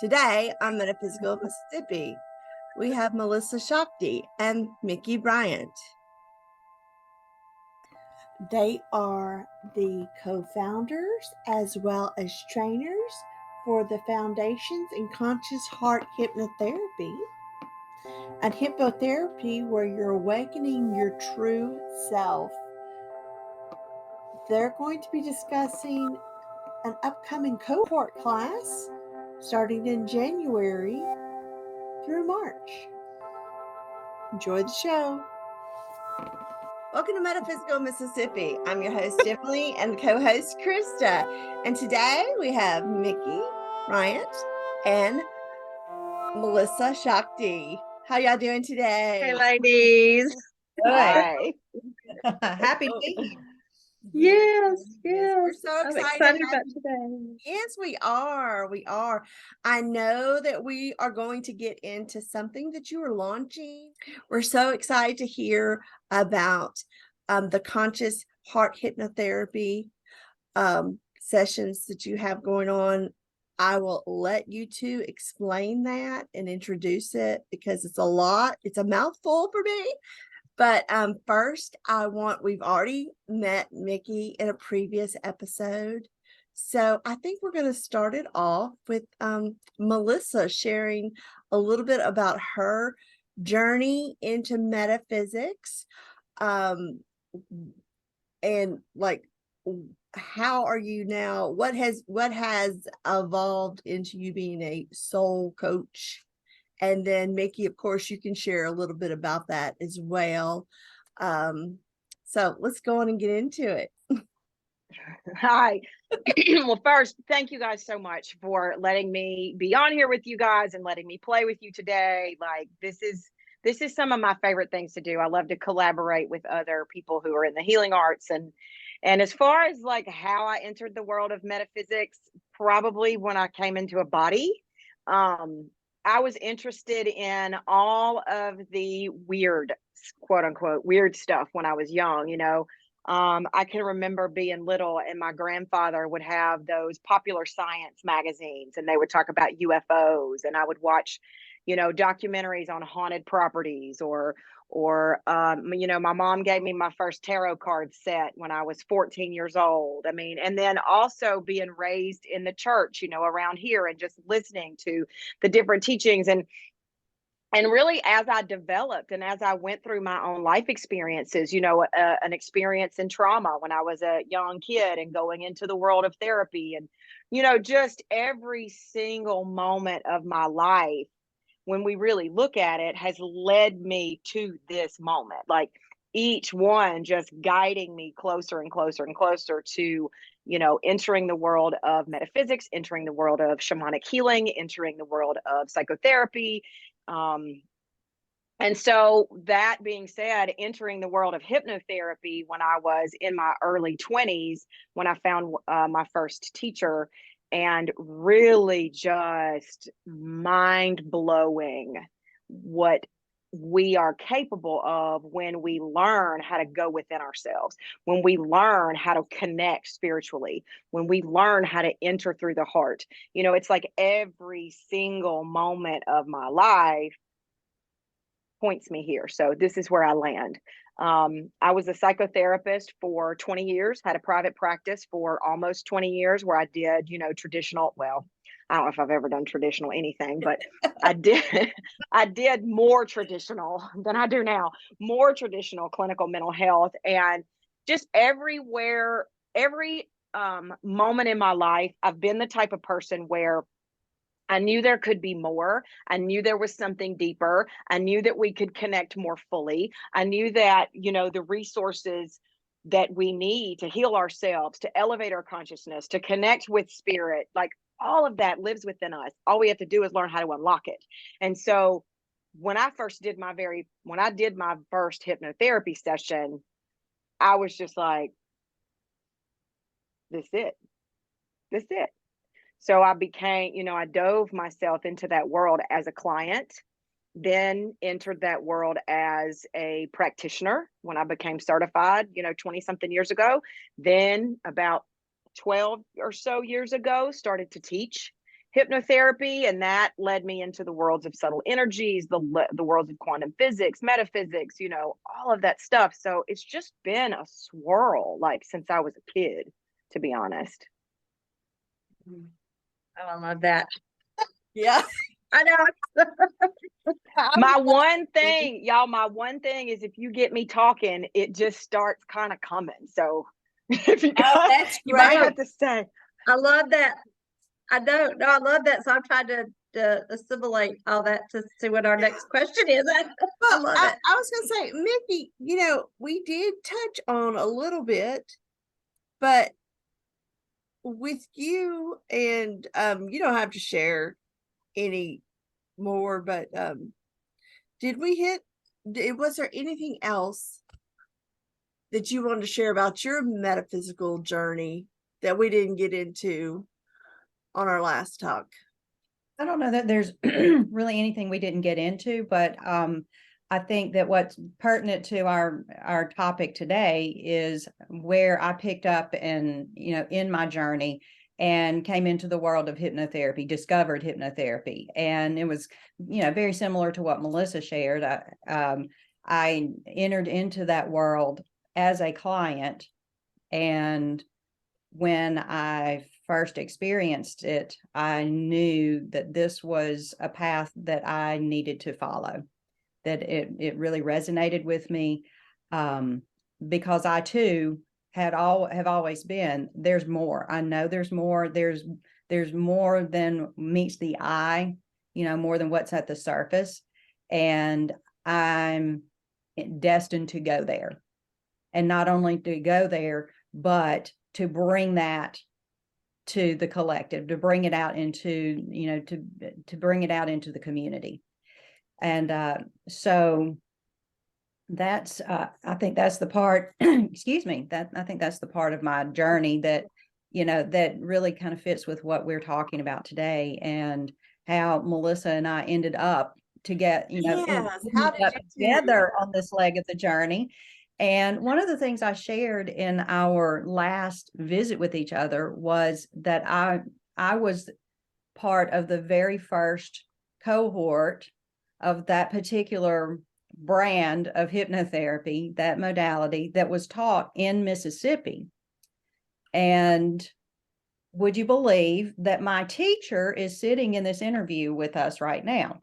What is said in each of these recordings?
Today on Metaphysical Mississippi, we have Melissa Shakti and Mickey Bryant. They are the co-founders as well as trainers for the Foundations in Conscious Heart Hypnotherapy, and hypnotherapy where you're awakening your true self. They're going to be discussing an upcoming cohort class starting in January through March. Enjoy the show. Welcome to Metaphysical Mississippi. I'm your host, Emily, and co-host, Krista. And today we have Mickey Bryant and Melissa Shakti. How y'all doing today? Hey, ladies. Good. Hi. Happy to be here. Yes. We're so I'm excited about today. Yes, we are. I know that we are going to get into something that you are launching. We're so excited to hear about the conscious heart hypnotherapy sessions that you have going on. I will let you two explain that and introduce it because it's a lot. It's a mouthful for me. But first, we've already met Mickey in a previous episode. So I think we're going to start it off with Melissa sharing a little bit about her journey into metaphysics. And like, how are you now? What has evolved into you being a soul coach? And then Mickey, of course, you can share a little bit about that as well. So let's go on and get into it. Hi. Well, first, thank you guys so much for letting me be on here with you guys and letting me play with you today. Like this is some of my favorite things to do. I love to collaborate with other people who are in the healing arts and as far as like how I entered the world of metaphysics, probably when I came into a body. I was interested in all of the weird, quote unquote, weird stuff when I was young, I can remember being little and my grandfather would have those popular science magazines and they would talk about UFOs and I would watch, documentaries on haunted properties my mom gave me my first tarot card set when I was 14 years old. I mean, and then also being raised in the church, around here and just listening to the different teachings and really as I developed and as I went through my own life experiences, an experience in trauma when I was a young kid and going into the world of therapy and, just every single moment of my life, when we really look at it, has led me to this moment. Like each one just guiding me closer and closer and closer to, entering the world of metaphysics, entering the world of shamanic healing, entering the world of psychotherapy. And so that being said, entering the world of hypnotherapy when I was in my early 20s, when I found my first teacher, and really just mind blowing what we are capable of when we learn how to go within ourselves, when we learn how to connect spiritually, when we learn how to enter through the heart. It's like every single moment of my life points me here. So this is where I land. I was a psychotherapist for 20 years, had a private practice for almost 20 years where I did, traditional, well, I don't know if I've ever done traditional anything, but I did more traditional than I do now, more traditional clinical mental health. And just everywhere, every moment in my life, I've been the type of person where I knew there could be more. I knew there was something deeper. I knew that we could connect more fully. I knew that, the resources that we need to heal ourselves, to elevate our consciousness, to connect with spirit, like all of that lives within us. All we have to do is learn how to unlock it. And so when I did my first hypnotherapy session, I was just like, this is it. So I dove myself into that world as a client, then entered that world as a practitioner when I became certified, 20 something years ago. Then about 12 or so years ago, started to teach hypnotherapy, and that led me into the worlds of subtle energies, the worlds of quantum physics, metaphysics, all of that stuff. So it's just been a swirl, like, since I was a kid, to be honest. Oh, I love that. Yeah. I know. My one thing, y'all, my one thing is, if you get me talking, it just starts kind of coming. So if you guys, That's you might great. have to say, I love that. I don't know. I love that. So I'm trying to assimilate all that to see what our next question is. I Well, love it. I was gonna say, Mickey, we did touch on a little bit, but with you, and you don't have to share any more, but was there anything else that you wanted to share about your metaphysical journey that we didn't get into on our last talk? I don't know that there's really anything we didn't get into, but I think that what's pertinent to our topic today is where I picked up and, in my journey, and came into the world of hypnotherapy, discovered hypnotherapy. And it was, very similar to what Melissa shared. I entered into that world as a client, and when I first experienced it, I knew that this was a path that I needed to follow, that it really resonated with me, because I too have always been, there's more. I know there's more. There's more than meets the eye, more than what's at the surface. And I'm destined to go there. And not only to go there, but to bring that to the collective, to bring it out into, to bring it out into the community. And so that's, I think that's the part, excuse me, I think that's the part of my journey that, that really kind of fits with what we're talking about today, and how Melissa and I ended up to get, Yes. How did you two? together on this leg of the journey. And one of the things I shared in our last visit with each other was that I was part of the very first cohort of that particular brand of hypnotherapy, that modality that was taught in Mississippi. And would you believe that my teacher is sitting in this interview with us right now?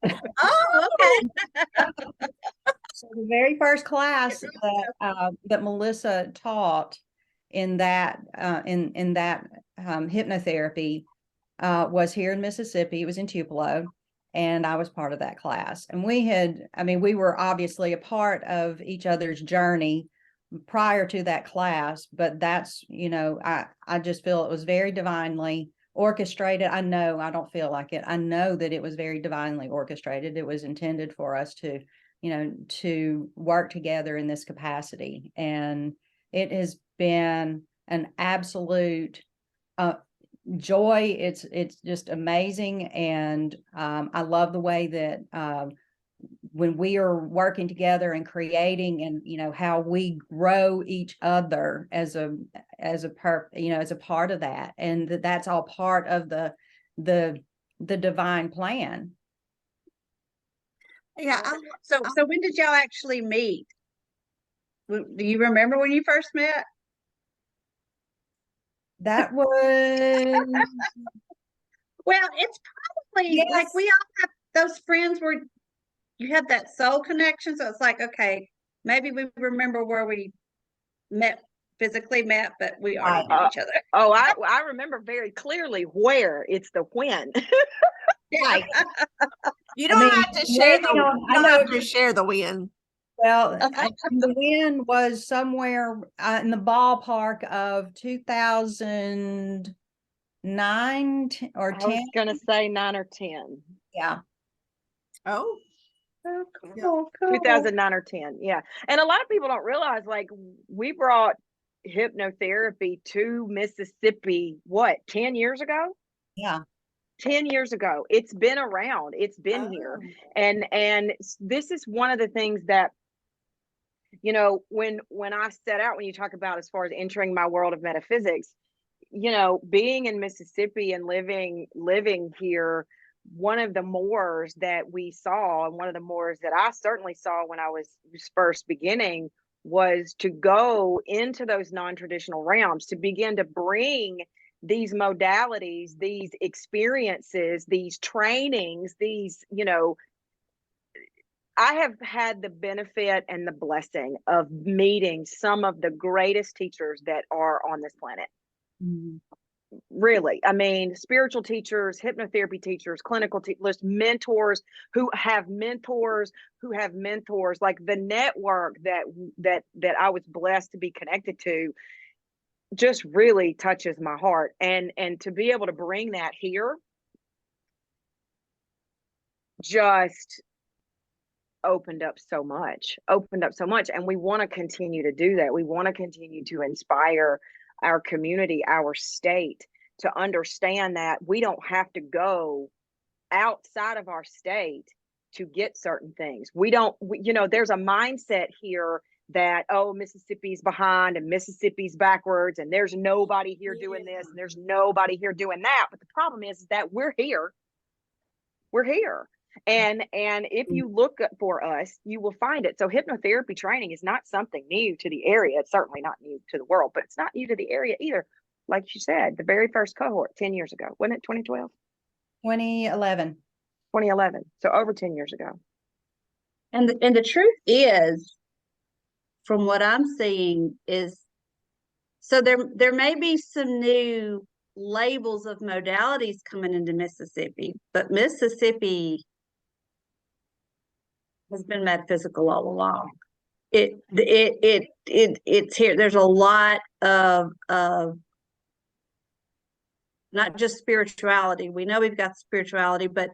Oh, okay. So the very first class that Melissa taught in that hypnotherapy was here in Mississippi. It was in Tupelo, and I was part of that class. And we were obviously a part of each other's journey prior to that class, but that's, I just feel it was very divinely orchestrated. I don't feel like it. I know that it was very divinely orchestrated. It was intended for us to, to work together in this capacity. And it has been an absolute joy. It's just amazing. And I love the way that when we are working together and creating, and how we grow each other as a part of that, and that's all part of the divine plan. Yeah. So when did y'all actually meet? Do you remember when you first met? That was Well, it's probably like Yes. we all have those friends where you have that soul connection. So it's like, okay, maybe we remember where we physically met, but we already knew each other. Oh, I remember very clearly where. It's the when. Right. You don't have to share maybe on- you I don't know have to share the win. Well, the win was somewhere in the ballpark of 2009 or I 10. was gonna say 9 or 10. Yeah. Oh, Oh, Yeah. cool. 2009 or 10. Yeah. And a lot of people don't realize, like, we brought hypnotherapy to Mississippi, 10 years ago? Yeah. 10 years ago. It's been around. It's been here. Oh. And this is one of the things that, when I set out, when you talk about as far as entering my world of metaphysics, you know, being in Mississippi and living here, one of the mores that we saw, and one of the mores that I certainly saw when I was first beginning, was to go into those non-traditional realms, to begin to bring these modalities, these experiences, these trainings, these, you know, I have had the benefit and the blessing of meeting some of the greatest teachers that are on this planet. Really, I mean, spiritual teachers, hypnotherapy teachers, clinical teachers, mentors who have mentors who have mentors. Like the network that I was blessed to be connected to just really touches my heart, and to be able to bring that here just opened up so much, and we want to continue to do that. We want to continue to inspire our community, our state, to understand that we don't have to go outside of our state to get certain things. You know, there's a mindset here that, oh, Mississippi's behind and Mississippi's backwards and there's nobody here doing this and there's nobody here doing that. But the problem is that we're here. And if you look for us, you will find it. So hypnotherapy training is not something new to the area. It's certainly not new to the world, but it's not new to the area either. Like you said, the very first cohort 10 years ago, wasn't it 2012? 2011. 2011. So over 10 years ago. And the truth is, from what I'm seeing, is so there may be some new labels of modalities coming into Mississippi, but Mississippi has been metaphysical all along. It's here. There's a lot of not just spirituality. We know we've got spirituality, but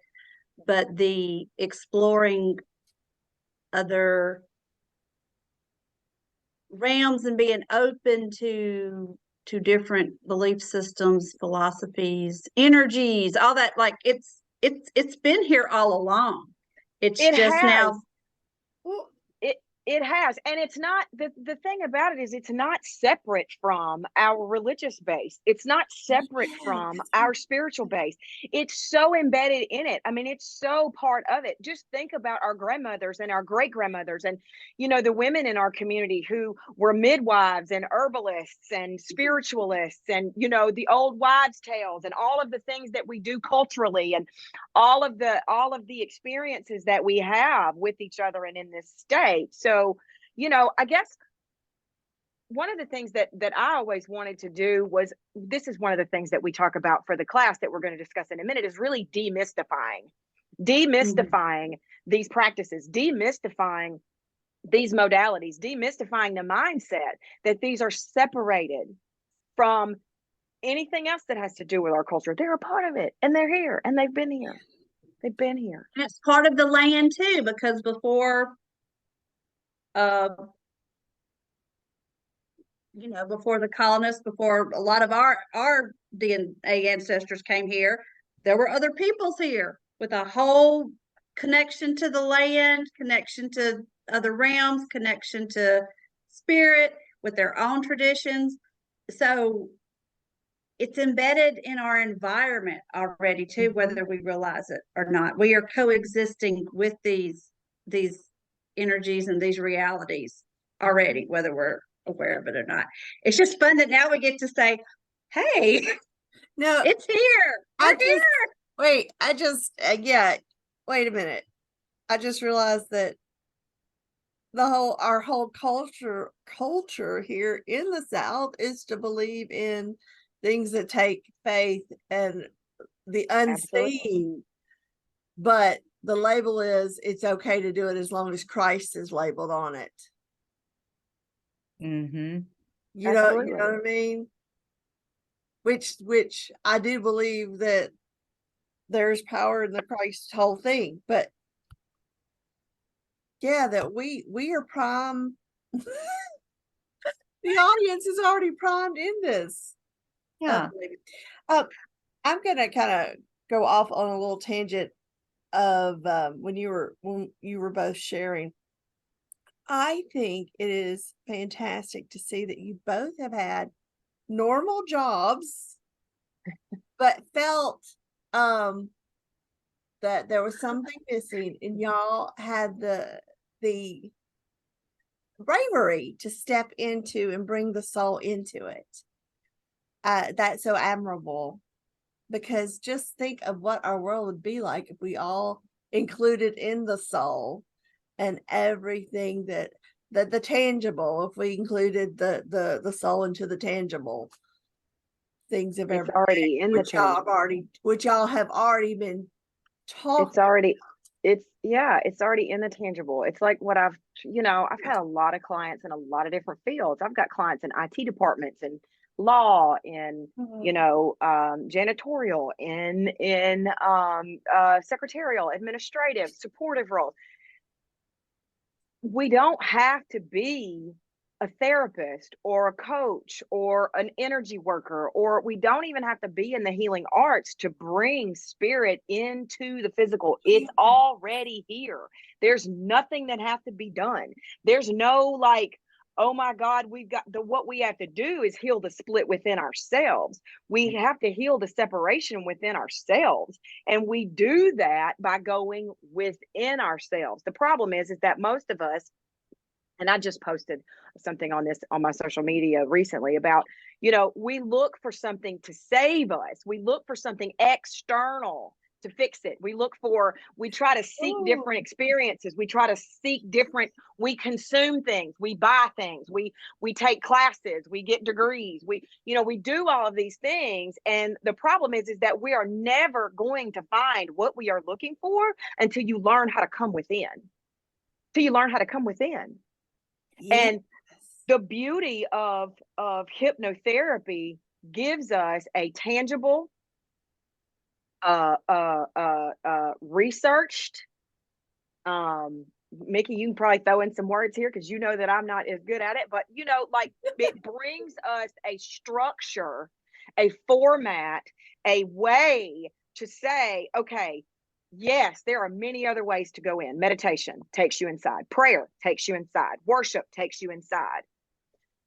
the exploring other realms and being open to different belief systems, philosophies, energies, all that. Like it's been here all along. It just has. Now. Well, it has, and it's not the thing about it is it's not separate from our religious base. It's not separate from our spiritual base. It's so embedded in it. I mean, it's so part of it. Just think about our grandmothers and our great grandmothers, and you know, the women in our community who were midwives and herbalists and spiritualists, and you know, the old wives' tales and all of the things that we do culturally, and all of the experiences that we have with each other and in this state. So, you know, I guess one of the things that I always wanted to do was, this is one of the things that we talk about for the class that we're going to discuss in a minute, is really demystifying these practices, demystifying these modalities, demystifying the mindset that these are separated from anything else that has to do with our culture. They're a part of it, and they're here, and they've been here. They've been here. And it's part of the land too, because before you know, before the colonists, before a lot of our DNA ancestors came here, there were other peoples here with a whole connection to the land, connection to other realms, connection to spirit, with their own traditions. So it's embedded in our environment already too, whether we realize it or not. We are coexisting with these energies and these realities already, whether we're aware of it or not. It's just fun that now we get to say, hey, No, it's here. We're here. Wait, wait a minute. I just realized that our whole culture here in the South is to believe in things that take faith and the unseen. Absolutely. But the label is, it's okay to do it as long as Christ is labeled on it. Mm-hmm. You know Absolutely. what I mean? Which I do believe that there's power in the Christ whole thing, but yeah, that we are prime. The audience is already primed in this. Yeah. I'm gonna kind of go off on a little tangent of when you were both sharing. I think it is fantastic to see that you both have had normal jobs, but felt that there was something missing, and y'all had the bravery to step into and bring the soul into it. That's so admirable, because just think of what our world would be like if we all included in the soul and everything that the tangible, if we included the soul into the tangible things of It's every already in the tangible. which y'all have already been It's talking. already, it's already in the tangible. It's like what I've had a lot of clients in a lot of different fields. I've got clients in IT departments and law, in janitorial, in secretarial, administrative, supportive roles. We don't have to be a therapist or a coach or an energy worker, or we don't even have to be in the healing arts to bring spirit into the physical. It's already here. There's nothing that has to be done. There's no like, oh my God, what we have to do is heal the split within ourselves. We have to heal the separation within ourselves. And we do that by going within ourselves. The problem is that most of us, and I just posted something on this on my social media recently about, we look for something to save us. We look for something external to fix it. We try to seek different experiences. We try to seek we consume things, we buy things, we take classes, we get degrees, we do all of these things. And the problem is that we are never going to find what we are looking for until you learn how to come within. And the beauty of hypnotherapy gives us a tangible, researched, Mickey, you can probably throw in some words here because you know that I'm not as good at it, but it brings us a structure, a format, a way to say, okay, yes, there are many other ways to go in. Meditation takes you inside. Prayer takes you inside. Worship takes you inside.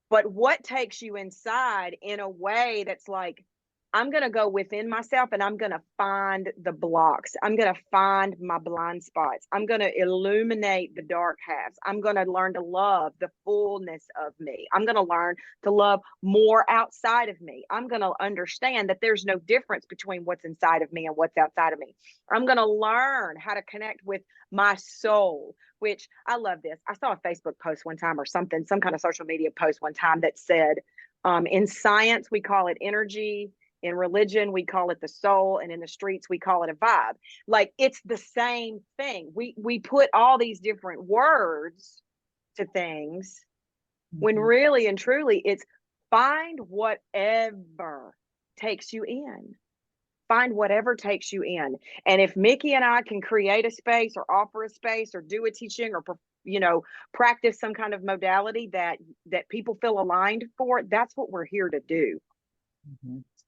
But what takes you inside in a way that's like, I'm going to go within myself and I'm going to find the blocks. I'm going to find my blind spots. I'm going to illuminate the dark halves. I'm going to learn to love the fullness of me. I'm going to learn to love more outside of me. I'm going to understand that there's no difference between what's inside of me and what's outside of me. I'm going to learn how to connect with my soul, which I love this. I saw a Facebook post one time or something, some kind of social media post one time that said, in science, we call it energy. In religion, we call it the soul, and in the streets, we call it a vibe. Like, it's the same thing. We put all these different words to things when really and truly it's find whatever takes you in. Find whatever takes you in. And if Mickey and I can create a space or offer a space or do a teaching or practice some kind of modality that people feel aligned for, that's what we're here to do.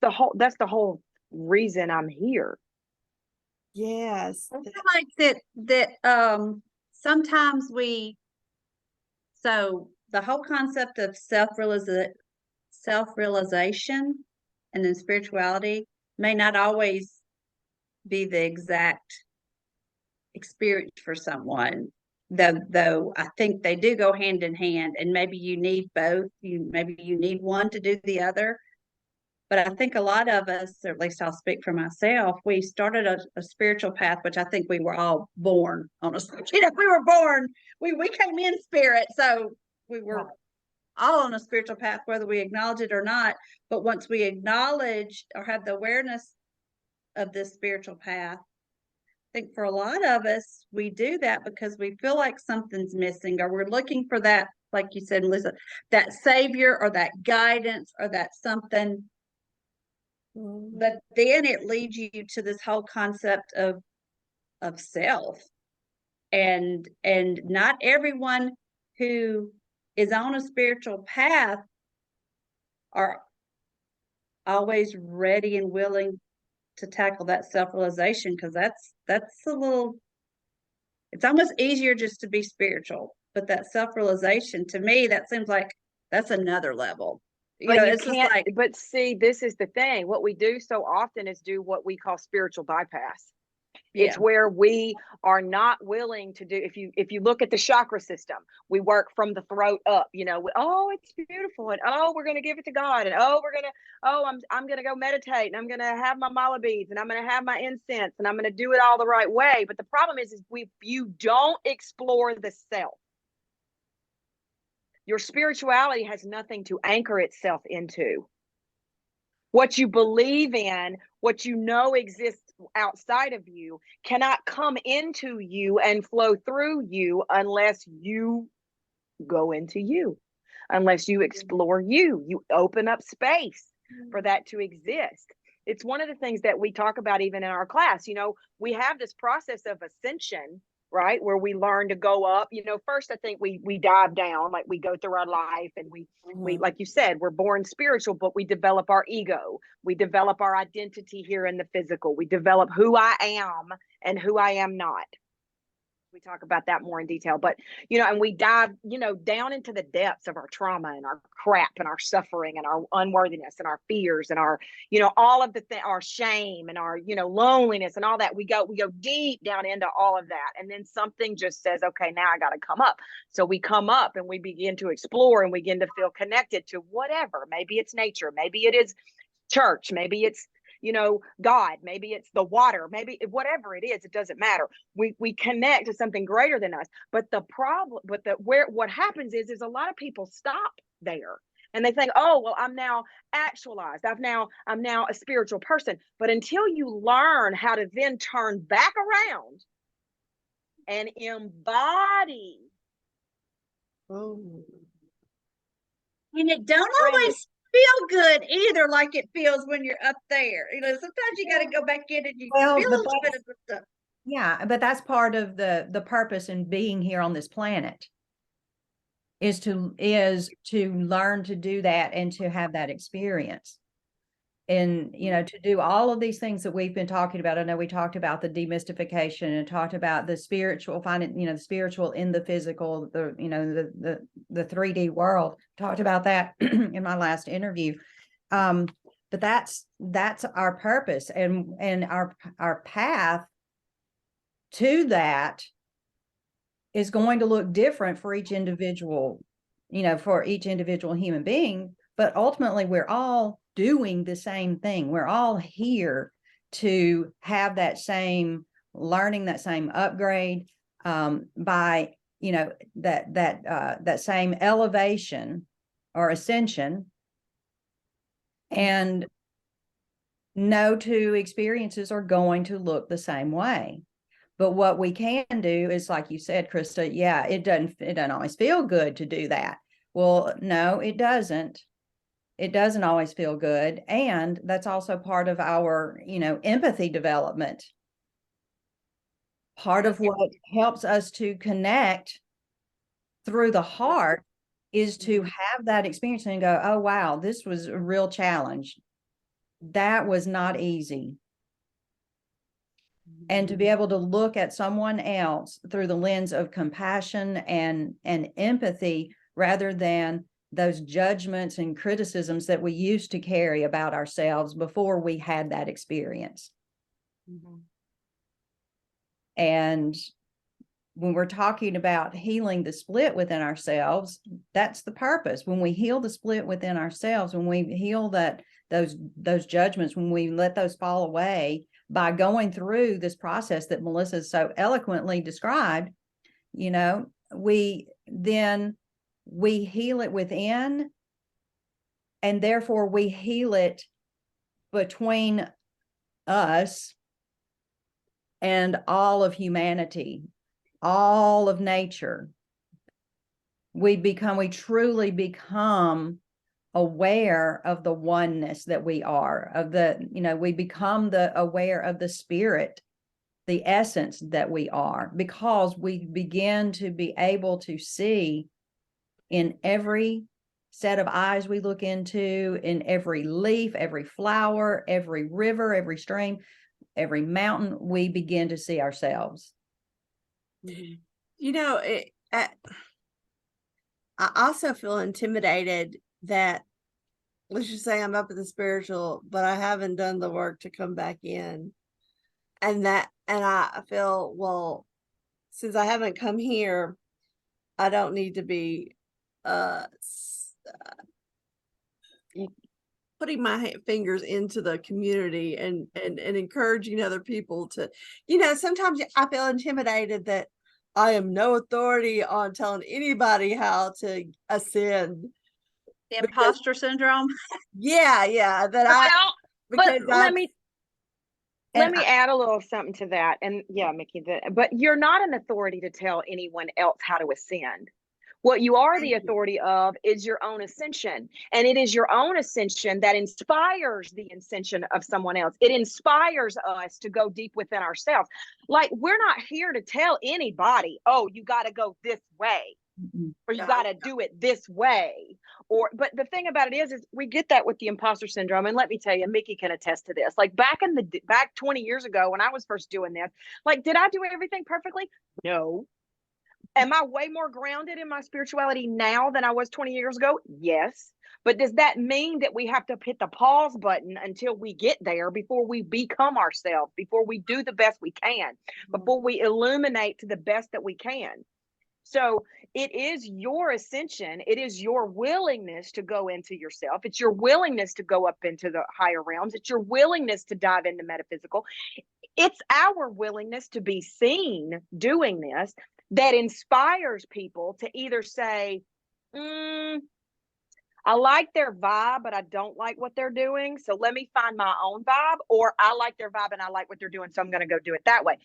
That's the whole reason I'm here. Yes. I feel like that sometimes so the whole concept of self-realization and then spirituality may not always be the exact experience for someone, though I think they do go hand in hand, and maybe you need both. Maybe you need one to do the other. But I think a lot of us, or at least I'll speak for myself, we started a spiritual path, which I think we were all born on we were born, we came in spirit. So we were all on a spiritual path, whether we acknowledge it or not. But once we acknowledge or have the awareness of this spiritual path, I think for a lot of us, we do that because we feel like something's missing, or we're looking for that, like you said, Melissa, that savior or that guidance or that something. But then it leads you to this whole concept of self, and not everyone who is on a spiritual path are always ready and willing to tackle that self-realization, because that's a little, it's almost easier just to be spiritual, but that self-realization, to me, that seems like that's another level. You But know, you it's just can't, like, but see, this is the thing. What we do so often is do what we call spiritual bypass. yeah, It's where we are not willing to do, if you look at the chakra system, we work from the throat up, oh, it's beautiful, and oh, we're going to give it to God, and oh, I'm going to go meditate, and I'm going to have my mala beads, and I'm going to have my incense, and I'm going to do it all the right way. But the problem is you don't explore the self. Your spirituality has nothing to anchor itself into. What you believe in, what you know exists outside of you, cannot come into you and flow through you unless you go into you, unless you explore you. You open up space for that to exist. It's one of the things that we talk about even in our class. We have this process of ascension, right, where we learn to go up. First I think we dive down, like we go through our life, and we like you said, we're born spiritual, but we develop our ego, we develop our identity here in the physical, we develop who I am and who I am not. We talk about that more in detail, but and we dive down into the depths of our trauma and our crap and our suffering and our unworthiness and our fears and our all of our shame and our loneliness and all that. We go deep down into all of that, and then something just says, okay, now I got to come up. So we come up and we begin to explore and we begin to feel connected to whatever. Maybe it's nature, maybe it is church, maybe it's God, maybe it's the water, maybe whatever it is, it doesn't matter. We connect to something greater than us. But what happens is a lot of people stop there and they think, oh, well, I'm now actualized. I'm now a spiritual person. But until you learn how to then turn back around and embody. Oh. and it don't Brandy, always feel good either, like it feels when you're up there. Sometimes you got to go back in and you Well, feel a but little bit that's, of the stuff. yeah, but that's part of the purpose in being here on this planet is to learn to do that and to have that experience. And to do all of these things that we've been talking about. I know we talked about the demystification and talked about the spiritual, finding the spiritual in the physical, the 3D world. Talked about that in my last interview. But that's our purpose, and our path to that is going to look different for each individual, for each individual human being. But ultimately, we're all doing the same thing. We're all here to have that same learning, that same upgrade, by that same elevation or ascension. And no two experiences are going to look the same way. But what we can do is, like you said, Krista, yeah, it doesn't always feel good to do that. Well, no, it doesn't. It doesn't always feel good. And that's also part of our, empathy development. Part of what helps us to connect through the heart is to have that experience and go, oh, wow, this was a real challenge. That was not easy. And to be able to look at someone else through the lens of compassion and empathy, rather than those judgments and criticisms that we used to carry about ourselves before we had that experience. And when we're talking about healing the split within ourselves, that's the purpose. When we heal the split within ourselves, when we heal those judgments, when we let those fall away by going through this process that Melissa so eloquently described, we heal it within, and therefore we heal it between us and all of humanity, all of nature. We truly become aware of the oneness that we are, we become aware of the spirit, the essence that we are, because we begin to be able to see in every set of eyes we look into, in every leaf, every flower, every river, every stream, every mountain, we begin to see ourselves. I also feel intimidated that let's just say I'm up at the spiritual, but I haven't done the work to come back in. And I feel, well, since I haven't come here, I don't need to be putting my fingers into the community and encouraging other people to, sometimes I feel intimidated that I am no authority on telling anybody how to ascend. The Because imposter syndrome. yeah, that Well, but because let I've me and add a little something to that. And yeah, Mickey, but you're not an authority to tell anyone else how to ascend. What you are the Thank you. authority of is your own ascension. And it is your own ascension that inspires the ascension of someone else. It inspires us to go deep within ourselves. Like, we're not here to tell anybody, oh, you got to go this way, Mhm. or you Yeah, got to do it this way. But the thing about it is we get that with the imposter syndrome. And let me tell you, Mickey can attest to this. Like, back 20 years ago when I was first doing this, like, did I do everything perfectly? No. Am I way more grounded in my spirituality now than I was 20 years ago? Yes. But does that mean that we have to hit the pause button until we get there before we become ourselves, before we do the best we can, before we illuminate to the best that we can? So it is your ascension. It is your willingness to go into yourself. It's your willingness to go up into the higher realms. It's your willingness to dive into metaphysical. It's our willingness to be seen doing this that inspires people to either say, I like their vibe, but I don't like what they're doing. So let me find my own vibe, or I like their vibe and I like what they're doing. So I'm going to go do it that way.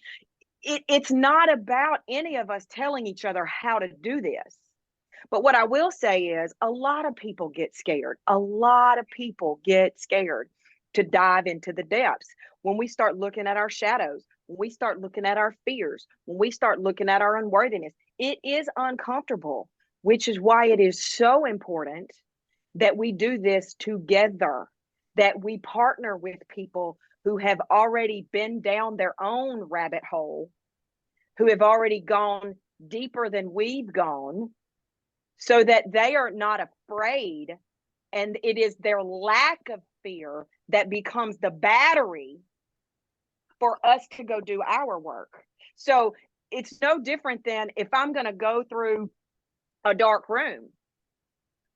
It's not about any of us telling each other how to do this. But what I will say is a lot of people get scared. A lot of people get scared to dive into the depths. When we start looking at our shadows, when we start looking at our fears, when we start looking at our unworthiness, it is uncomfortable, which is why it is so important that we do this together, that we partner with people who have already been down their own rabbit hole, who have already gone deeper than we've gone, so that they are not afraid. And it is their lack of fear that becomes the battery for us to go do our work. So it's no different than if I'm going to go through a dark room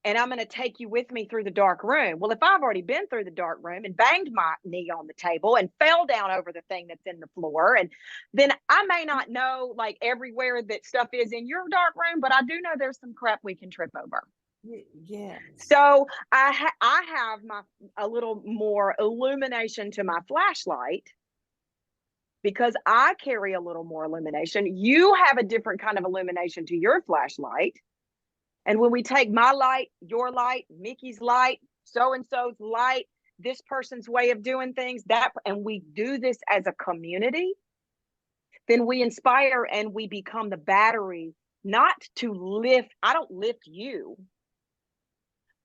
and I'm going to take you with me through the dark room. Well, if I've already been through the dark room and banged my knee on the table and fell down over the thing that's in the floor, and then I may not know like everywhere that stuff is in your dark room, but I do know there's some crap we can trip over. yes. So I have a little more illumination to my flashlight because I carry a little more illumination. You have a different kind of illumination to your flashlight. And when we take my light, your light, Mickey's light, so-and-so's light, this person's way of doing things, and we do this as a community, then we inspire and we become the battery, not to lift. I don't lift you,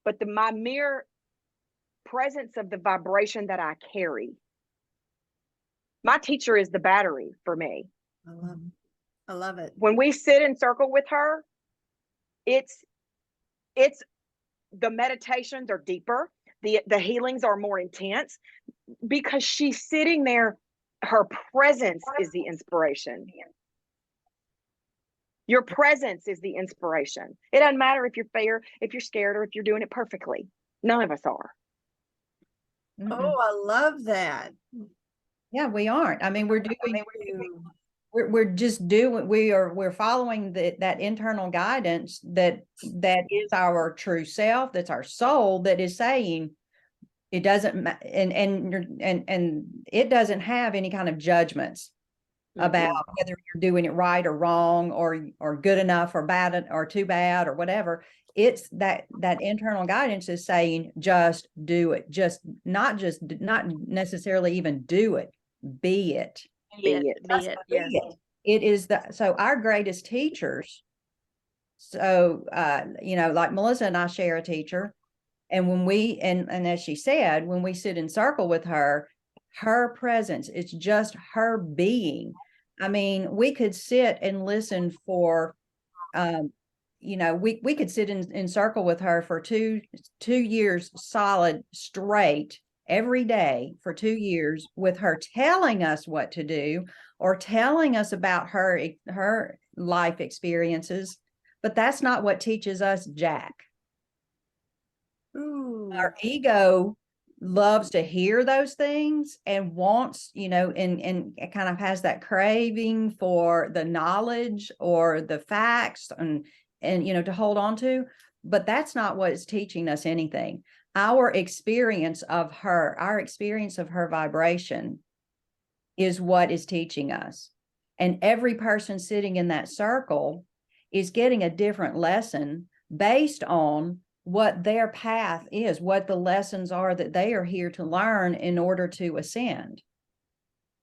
but my mere presence of the vibration that I carry. My teacher is the battery for me. I love it. When we sit in circle with her, it's the meditations are deeper, the healings are more intense because she's sitting there. Her presence is the inspiration. Your presence is the inspiration. It doesn't matter if you're fair, if you're scared, or if you're doing it perfectly. None of us are. Mm-mm. Oh, I love that. Yeah, we aren't. I mean, we're doing, Thank you. we're just doing, we're following that internal guidance that is our true self, that's our soul, that is saying it doesn't and it doesn't have any kind of judgments about whether you're doing it right or wrong or good enough or bad or too bad or whatever. It's that internal guidance is saying just do it, not necessarily even do it, be it. Be it. Be it. Yes. It is so our greatest teachers. So, like Melissa and I share a teacher, and when we, and as she said, when we sit in circle with her, her presence, it's just her being. I mean, we could sit and listen for, you know, we could sit in circle with her for two years solid straight every day for 2 years with her telling us what to do or telling us about her life experiences, but that's not what teaches us jack. Ooh. Our ego loves to hear those things and wants, you know, and it kind of has that craving for the knowledge or the facts and you know, to hold on to, but that's not what is teaching us anything. Our experience of her vibration is what is teaching us. And every person sitting in that circle is getting a different lesson based on what their path is, what the lessons are that they are here to learn in order to ascend.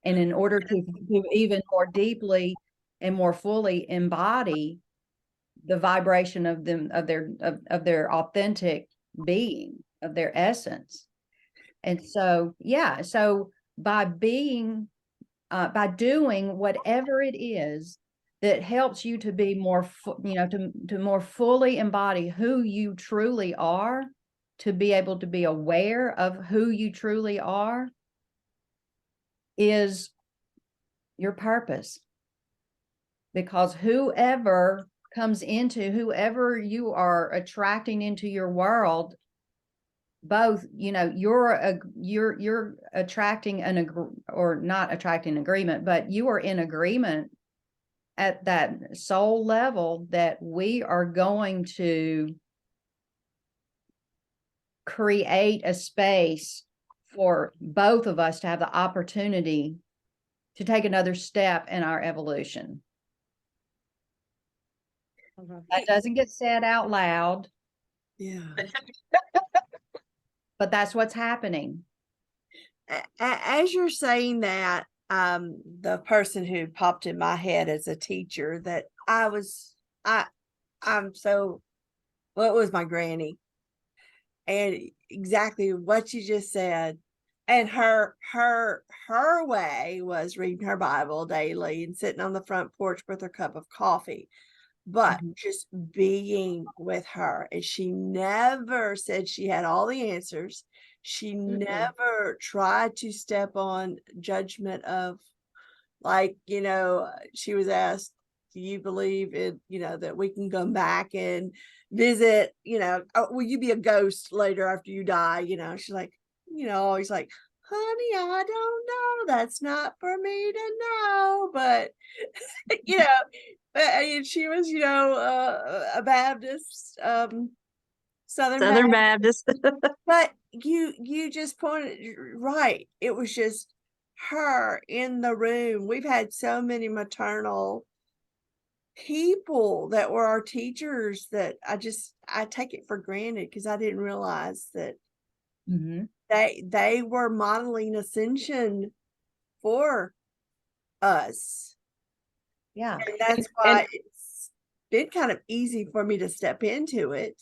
And in order to even more deeply and more fully embody the vibration of them, of their authentic being, of their essence. And so, yeah, so by doing whatever it is that helps you to be more, you know, to more fully embody who you truly are, to be able to be aware of who you truly are, is your purpose. Because whoever you are attracting into your world, both, you know, you're attracting or not attracting agreement, but you are in agreement at that soul level that we are going to create a space for both of us to have the opportunity to take another step in our evolution. That doesn't get said out loud, Yeah. but that's what's happening. As you're saying that, the person who popped in my head as a teacher that I'm so, well, it was my granny, and exactly what you just said. And her way was reading her Bible daily and sitting on the front porch with her cup of coffee, but just being with her. And she never said she had all the answers. She never tried to step on judgment of, like, you know, she was asked, do you believe in, you know, that we can come back and visit, you know, will you be a ghost later after you die? You know, she's like, you know, always like, honey, I don't know. That's not for me to know. But, you know, but she was, you know, a Baptist, Southern Baptist. but you just pointed right. It was just her in the room. We've had so many maternal people that were our teachers that I take it for granted because I didn't realize that they were modeling ascension for us. Yeah. And that's why it's been kind of easy for me to step into it,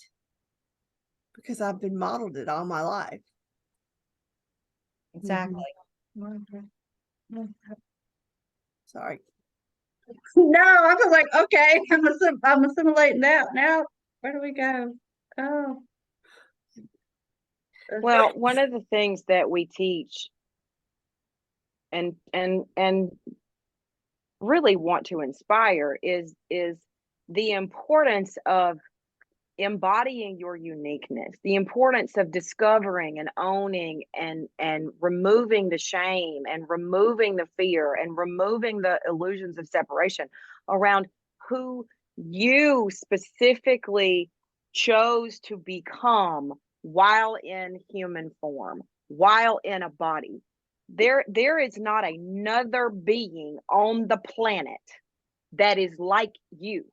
because I've been modeled it all my life. Exactly. Sorry. No, I was like, okay, I'm assimilating that. Now, where do we go? Oh. Well, one of the things that we teach and really want to inspire is the importance of embodying your uniqueness, the importance of discovering and owning and removing the shame and removing the fear and removing the illusions of separation around who you specifically chose to become while in human form, while in a body. There is not another being on the planet that is like you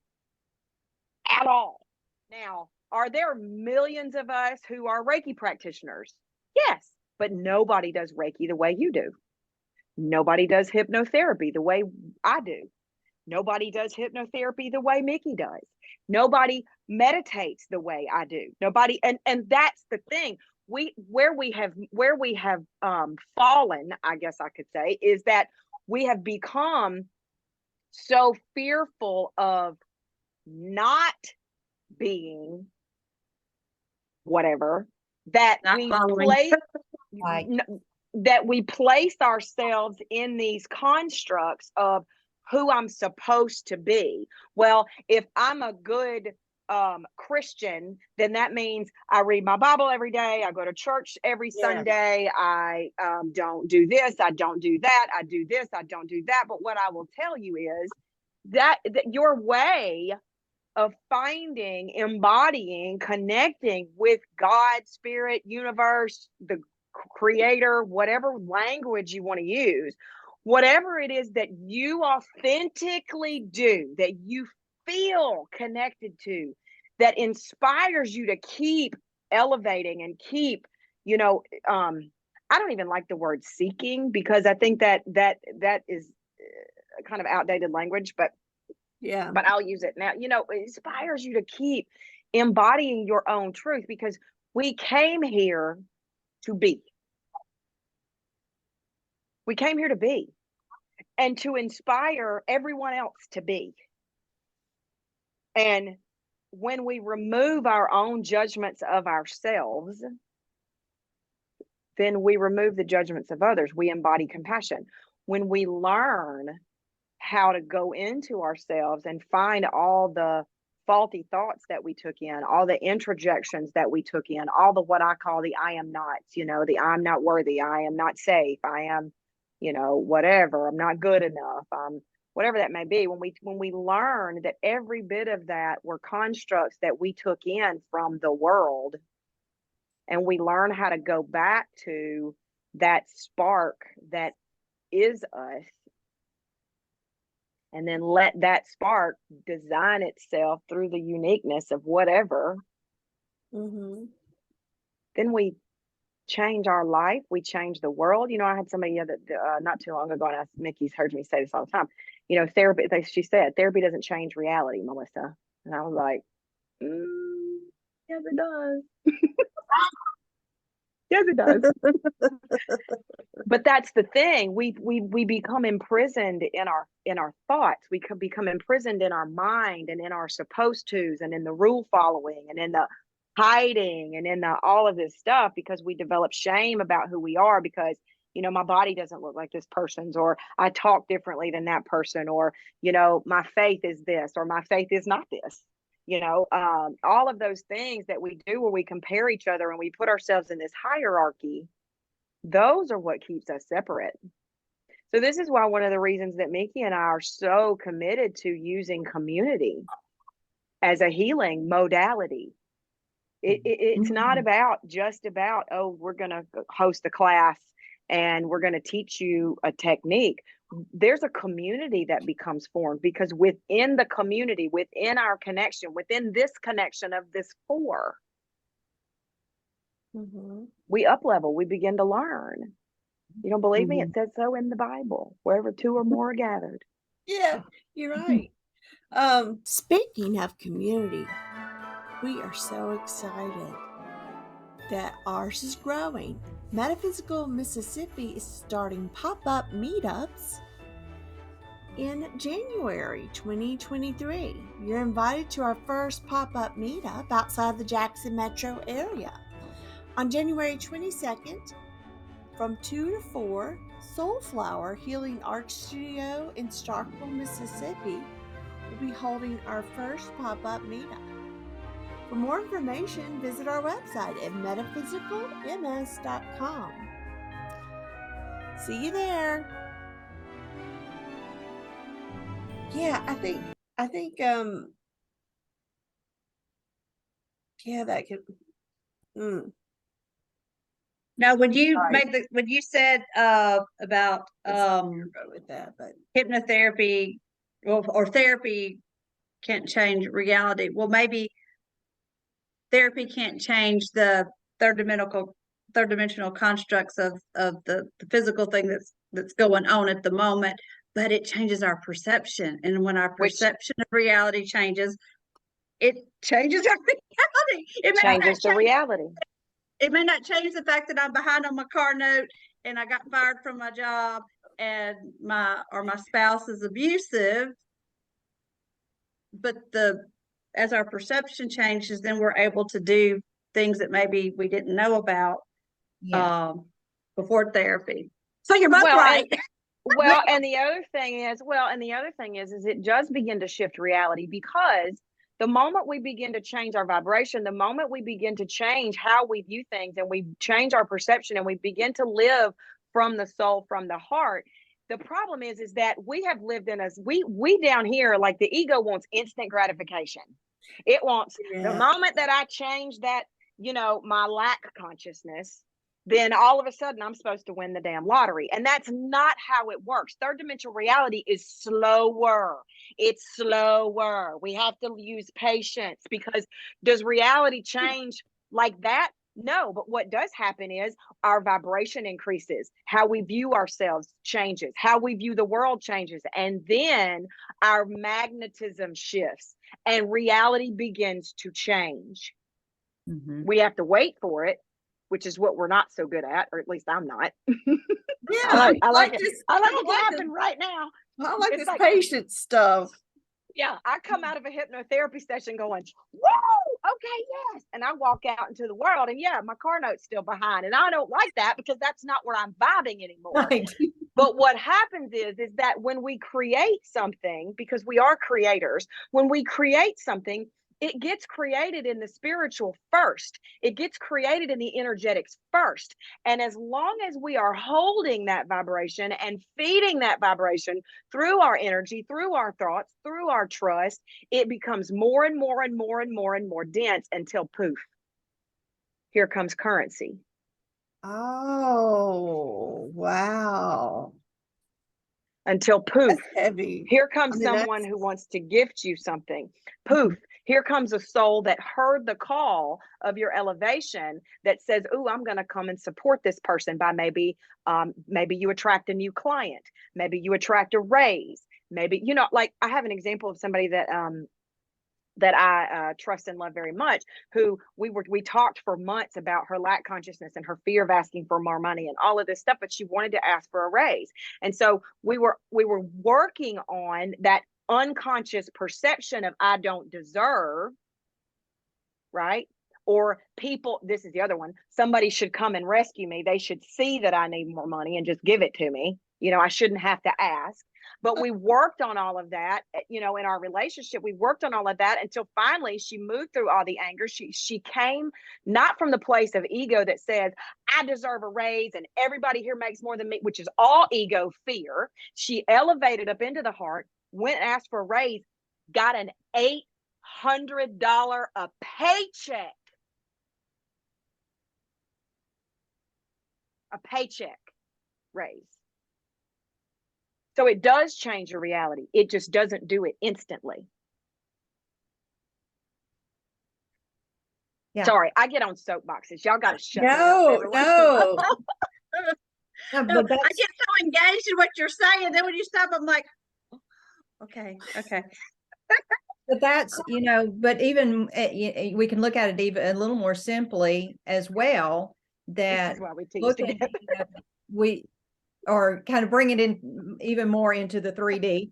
at all. Now, are there millions of us who are Reiki practitioners? Yes, but nobody does Reiki the way you do. Nobody does hypnotherapy the way I do. Nobody does hypnotherapy the way Mickey does. Nobody meditates the way I do. Nobody, and that's the thing. Where we have fallen, I guess I could say, is that we have become so fearful of not being whatever that Not we following. place Right. that we place ourselves in these constructs of who I'm supposed to be. Well, if I'm a good Christian, then that means I read my Bible every day. I go to church every Sunday. I don't do this. I don't do that. I do this. I don't do that. But what I will tell you is that your way of finding, embodying, connecting with God, spirit, universe, the creator, whatever language you want to use, whatever it is that you authentically do, that you feel connected to, that inspires you to keep elevating and keep, I don't even like the word seeking, because I think that is kind of outdated language, but Yeah. I'll use it now. It inspires you to keep embodying your own truth, because we came here to be. We came here to be and to inspire everyone else to be. And when we remove our own judgments of ourselves, then we remove the judgments of others. We embody compassion. When we learn how to go into ourselves and find all the faulty thoughts that we took in, all the introjections that we took in, all the what I call the I am nots, the I'm not worthy, I am not safe, I am, whatever, I'm not good enough, whatever that may be. When we learn that every bit of that were constructs that we took in from the world, and we learn how to go back to that spark that is us, and then let that spark design itself through the uniqueness of whatever, Mm-hmm. then we change our life. We change the world. I had somebody not too long ago, and Mickey's heard me say this all the time. Therapy. She said therapy doesn't change reality, Melissa, and I was like, yes, it does. Yes, it does. But that's the thing. We become imprisoned in our thoughts. We could become imprisoned in our mind and in our supposed tos and in the rule following and in the hiding and in the all of this stuff, because we develop shame about who we are, because my body doesn't look like this person's, or I talk differently than that person, or my faith is this, or my faith is not this. All of those things that we do where we compare each other and we put ourselves in this hierarchy, those are what keeps us separate. So this is why one of the reasons that Mickey and I are so committed to using community as a healing modality. It's not just about, oh, we're going to host a class and we're going to teach you a technique. There's a community that becomes formed, because within the community, within our connection, within this connection of this four, Mm-hmm. we up level, we begin to learn. You don't believe me? It says so in the Bible, wherever two or more are gathered. Yeah, you're right. Speaking of community, we are so excited that ours is growing. Metaphysical Mississippi is starting pop-up meetups in January 2023. You're invited to our first pop-up meetup outside the Jackson metro area. On January 22nd, from 2 to 4, Soulflower Healing Art Studio in Starkville, Mississippi will be holding our first pop-up meetup. For more information, visit our website at metaphysicalms.com. See you there. Yeah, I think yeah, that could Now, when you Right. when you said about go with that, but hypnotherapy or therapy can't change reality, well, maybe therapy can't change the third dimensional constructs of the physical thing that's going on at the moment, but it changes our perception. And when our Which perception of reality changes, it changes our reality. It may not changes the change, reality. it may not change the fact that I'm behind on my car note and I got fired from my job and my spouse is abusive, but the as our perception changes, then we're able to do things that maybe we didn't know about Yeah. before therapy. So you're both Well, right. Well, and the other thing is it does begin to shift reality, because the moment we begin to change our vibration, the moment we begin to change how we view things, and we change our perception, and we begin to live from the soul, from the heart. The problem is that we have lived in us. We down here, like, the ego wants instant gratification. It wants the Yeah. moment that I change that, my lack consciousness, then all of a sudden I'm supposed to win the damn lottery. And that's not how it works. Third dimensional reality is slower. It's slower. We have to use patience, because does reality change like that? No, but what does happen is our vibration increases. How we view ourselves changes. How we view the world changes. And then our magnetism shifts and reality begins to change. Mhm. We have to wait for it, which is what we're not so good at, or at least I'm not. Yeah, I like it. this. I like it to this- happen right now. I like It's this like- patience stuff. Yeah, I come out of a hypnotherapy session going, whoa, okay, yes. And I walk out into the world, and yeah, my car note's still behind. And I don't like that, because that's not where I'm vibing anymore. Right. But what happens is that when we create something, because we are creators, when we create something, it gets created in the spiritual first. It gets created in the energetics first. And as long as we are holding that vibration and feeding that vibration through our energy, through our thoughts, through our trust, it becomes more and more and more and more and more dense, until poof, here comes currency. Oh, wow. Until poof, That's heavy. here comes I mean, someone that's- who wants to gift you something. Poof, here comes a soul that heard the call of your elevation, that says, "Ooh, I'm going to come and support this person by maybe you attract a new client, maybe you attract a raise, maybe, like, I have an example of somebody that I trust and love very much, who we talked for months about her lack consciousness and her fear of asking for more money and all of this stuff, but she wanted to ask for a raise. And so we were working on that unconscious perception of I don't deserve, right? Or people, this is the other one, somebody should come and rescue me. They should see that I need more money and just give it to me. I shouldn't have to ask. But we worked on all of that, in our relationship. We worked on all of that until finally she moved through all the anger. She came not from the place of ego that says, I deserve a raise and everybody here makes more than me, which is all ego fear. She elevated up into the heart, went and asked for a raise, got an $800 a paycheck. A paycheck raise. So it does change your reality. It just doesn't do it instantly. Yeah. Sorry, I get on soapboxes. Y'all got to shut me up No, every once in a while. no. No, No, but I that's, get so engaged in what you're saying. Then when you stop, I'm like, okay. but that's, but even we can look at it even a little more simply as well, This that is why we teach looking together. at, we are kind of bringing it even more into the 3D.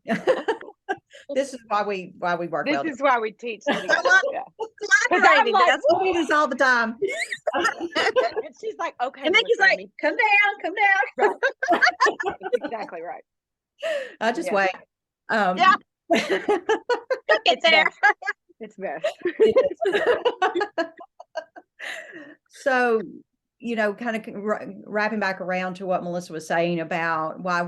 This is why we work This well. is why we teach together. Yeah. Collaborating, like- that's We do this all the time. And she's like, okay. And Mickey's Melissa, like, come down. That's exactly right. I just Yeah. wait. Yeah. Get there. It's best. So, kind of wrapping back around to what Melissa was saying about why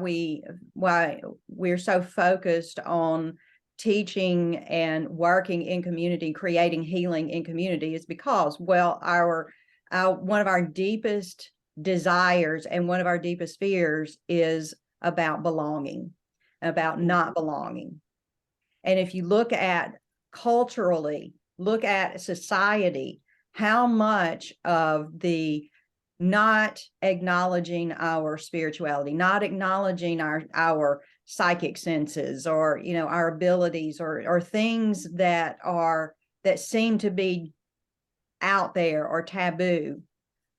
we're so focused on teaching and working in community, creating healing in community, is because, well, our one of our deepest desires and one of our deepest fears is about belonging, about not belonging. And if you look at culturally, look at society, how much of the not acknowledging our spirituality, not acknowledging our psychic senses, or our abilities, or things that seem to be out there or taboo,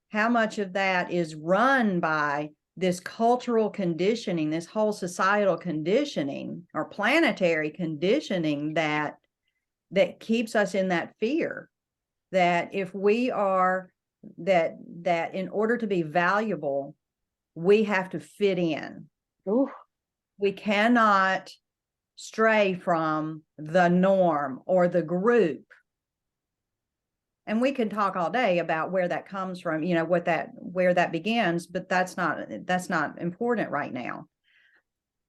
how much of that is run by this cultural conditioning, this whole societal conditioning or planetary conditioning that that keeps us in that fear that if we are that in order to be valuable, we have to fit in. Ooh. We cannot stray from the norm or the group. And we can talk all day about where that comes from, where that begins, but that's not important right now.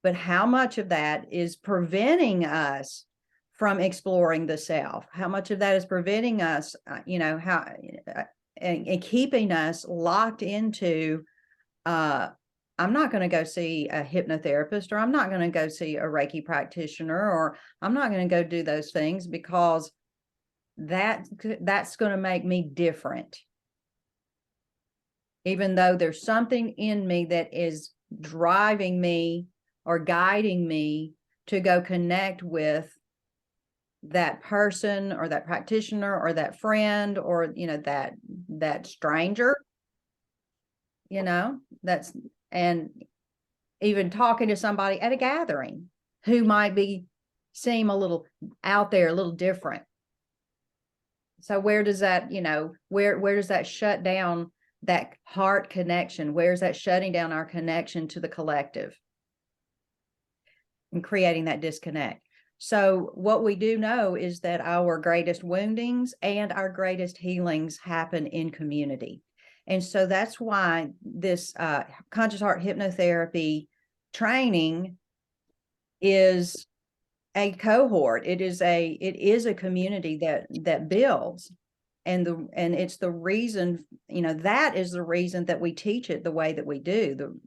But how much of that is preventing us from exploring the self? How much of that is preventing us, and keeping us locked into, I'm not going to go see a hypnotherapist, or I'm not going to go see a Reiki practitioner, or I'm not going to go do those things because that's going to make me different. Even though there's something in me that is driving me or guiding me to go connect with that person or that practitioner or that friend or, that stranger, and even talking to somebody at a gathering who might seem a little out there, a little different. So where does that, where does that shut down that heart connection? Where's that shutting down our connection to the collective and creating that disconnect? So what we do know is that our greatest woundings and our greatest healings happen in community. And so that's why this conscious heart hypnotherapy training is a cohort. It is a community that builds, and it's the reason, that is the reason that we teach it the way that we do.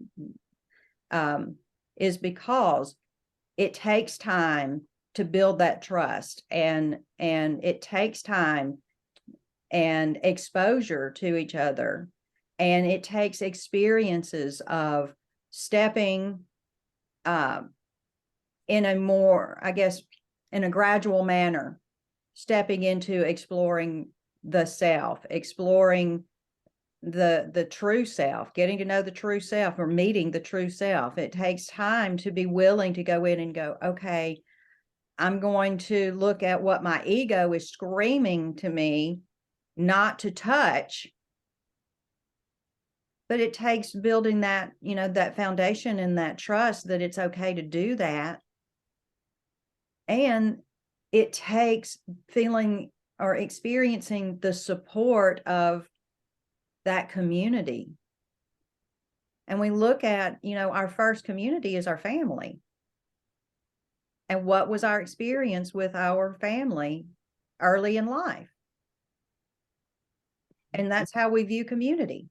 Is because it takes time to build that trust, and it takes time and exposure to each other, and it takes experiences of stepping in a more, in a gradual manner, stepping into exploring the self, exploring the true self, getting to know the true self, or meeting the true self. It takes time to be willing to go in and go, okay, I'm going to look at what my ego is screaming to me not to touch. But it takes building that, that foundation and that trust that it's okay to do that. And it takes feeling or experiencing the support of that community. And we look at, our first community is our family. And what was our experience with our family early in life? And that's how we view community.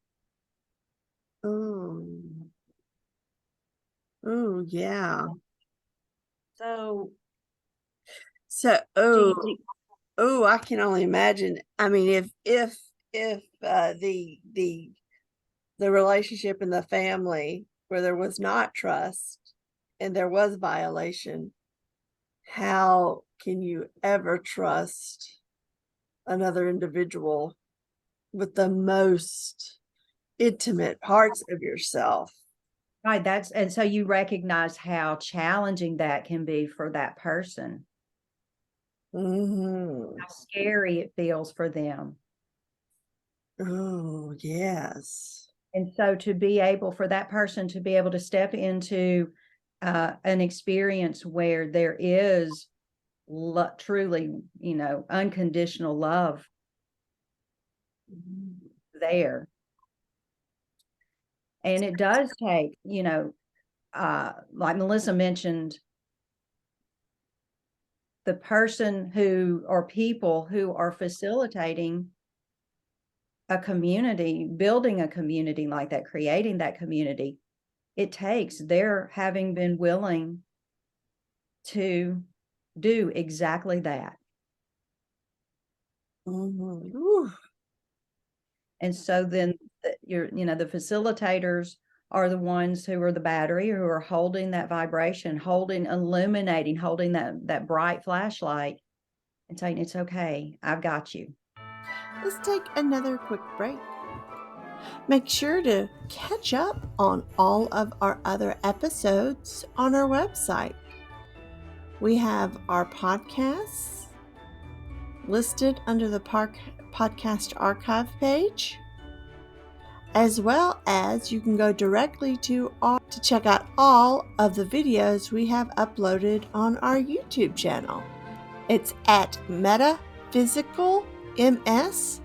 Oh, oh, yeah. So, I can only imagine. I mean, if the relationship in the family where there was not trust and there was violation, how can you ever trust another individual with the most intimate parts of yourself? Right. And so you recognize how challenging that can be for that person. Mm-hmm. How scary it feels for them. Oh, yes. And so to be able, for that person to be able to step into an experience where there is truly, unconditional love there. And it does take, like Melissa mentioned, the person or people who are facilitating a community, building a community like that, creating that community, it takes their having been willing to do exactly that. Mm-hmm. And so then the facilitators are the ones who are the battery, who are holding that vibration, illuminating, holding that bright flashlight and saying, it's okay, I've got you. Let's take another quick break. Make sure to catch up on all of our other episodes on our website. We have our podcasts, listed under the podcast archive page, as well as you can go directly to check out all of the videos we have uploaded on our YouTube channel. It's at Metaphysical MS.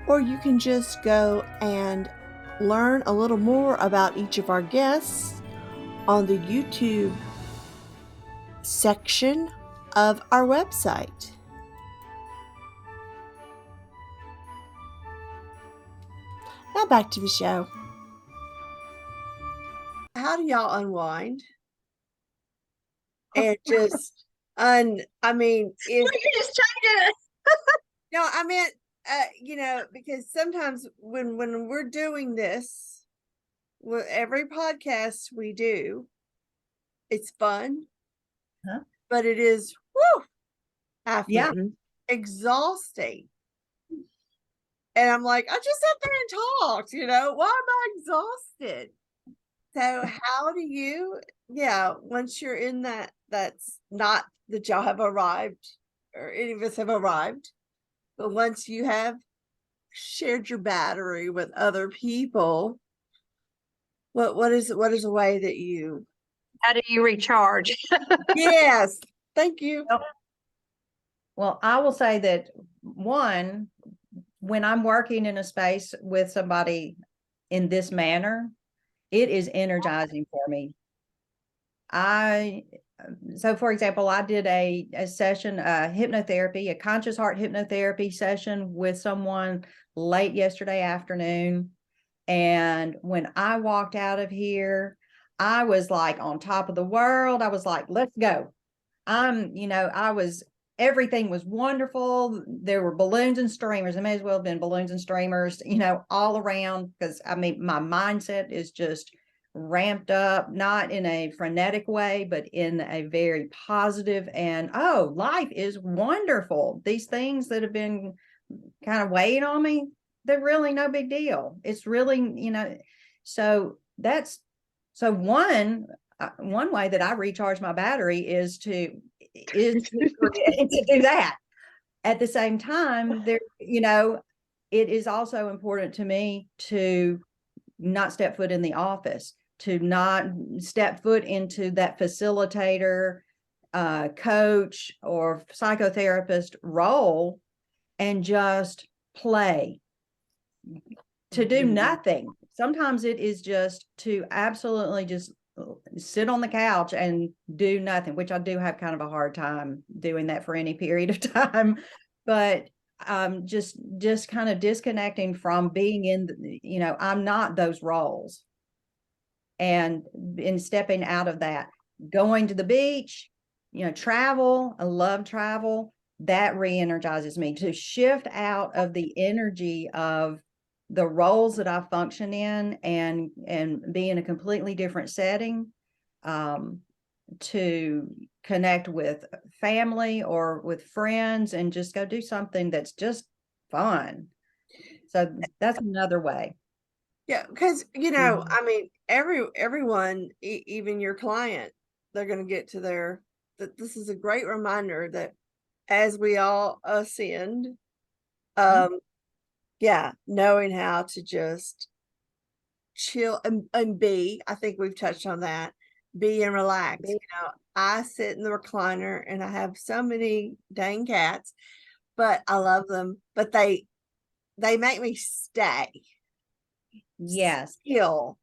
Or you can just go and learn a little more about each of our guests on the YouTube section of our website. Now back to the show. How do y'all unwind? And just I mean, if You just changed it. no, I meant because sometimes when we're doing this, with every podcast we do, it's fun, Huh? but it is after Yeah. exhausting. And I'm like, I just sat there and talked, why am I exhausted? So how do you, once you're in that's not that y'all have arrived or any of us have arrived, but once you have shared your battery with other people, what is a way that you How do you recharge? yes, thank you. Well, I will say that one, when I'm working in a space with somebody in this manner, it is energizing for me. So for example, I did a session, hypnotherapy, a conscious heart hypnotherapy session with someone late yesterday afternoon. And when I walked out of here, I was like on top of the world. I was like, let's go. Everything was wonderful. There were balloons and streamers. It may as well have been balloons and streamers, all around, because my mindset is just ramped up, not in a frenetic way, but in a very positive and, life is wonderful. These things that have been kind of weighing on me, they're really no big deal. It's really, so one way that I recharge my battery is to do that. At the same time, it is also important to me to not step foot in the office, to not step foot into that facilitator, coach, or psychotherapist role and just play, to do nothing. Sometimes it is just to absolutely just sit on the couch and do nothing, which I do have kind of a hard time doing that for any period of time, but just kind of disconnecting from being in I'm not those roles, and in stepping out of that, going to the beach, travel. I love travel. That re-energizes me, to shift out of the energy of the roles that I function in and be in a completely different setting, to connect with family or with friends and just go do something that's just fun. So that's another way. Yeah, because everyone, even your client, they're going to get to that. This is a great reminder that as we all ascend, knowing how to just chill and be, I think we've touched on that, be and relax. I sit in the recliner and I have so many dang cats, but I love them, but they make me stay. Yes. Still,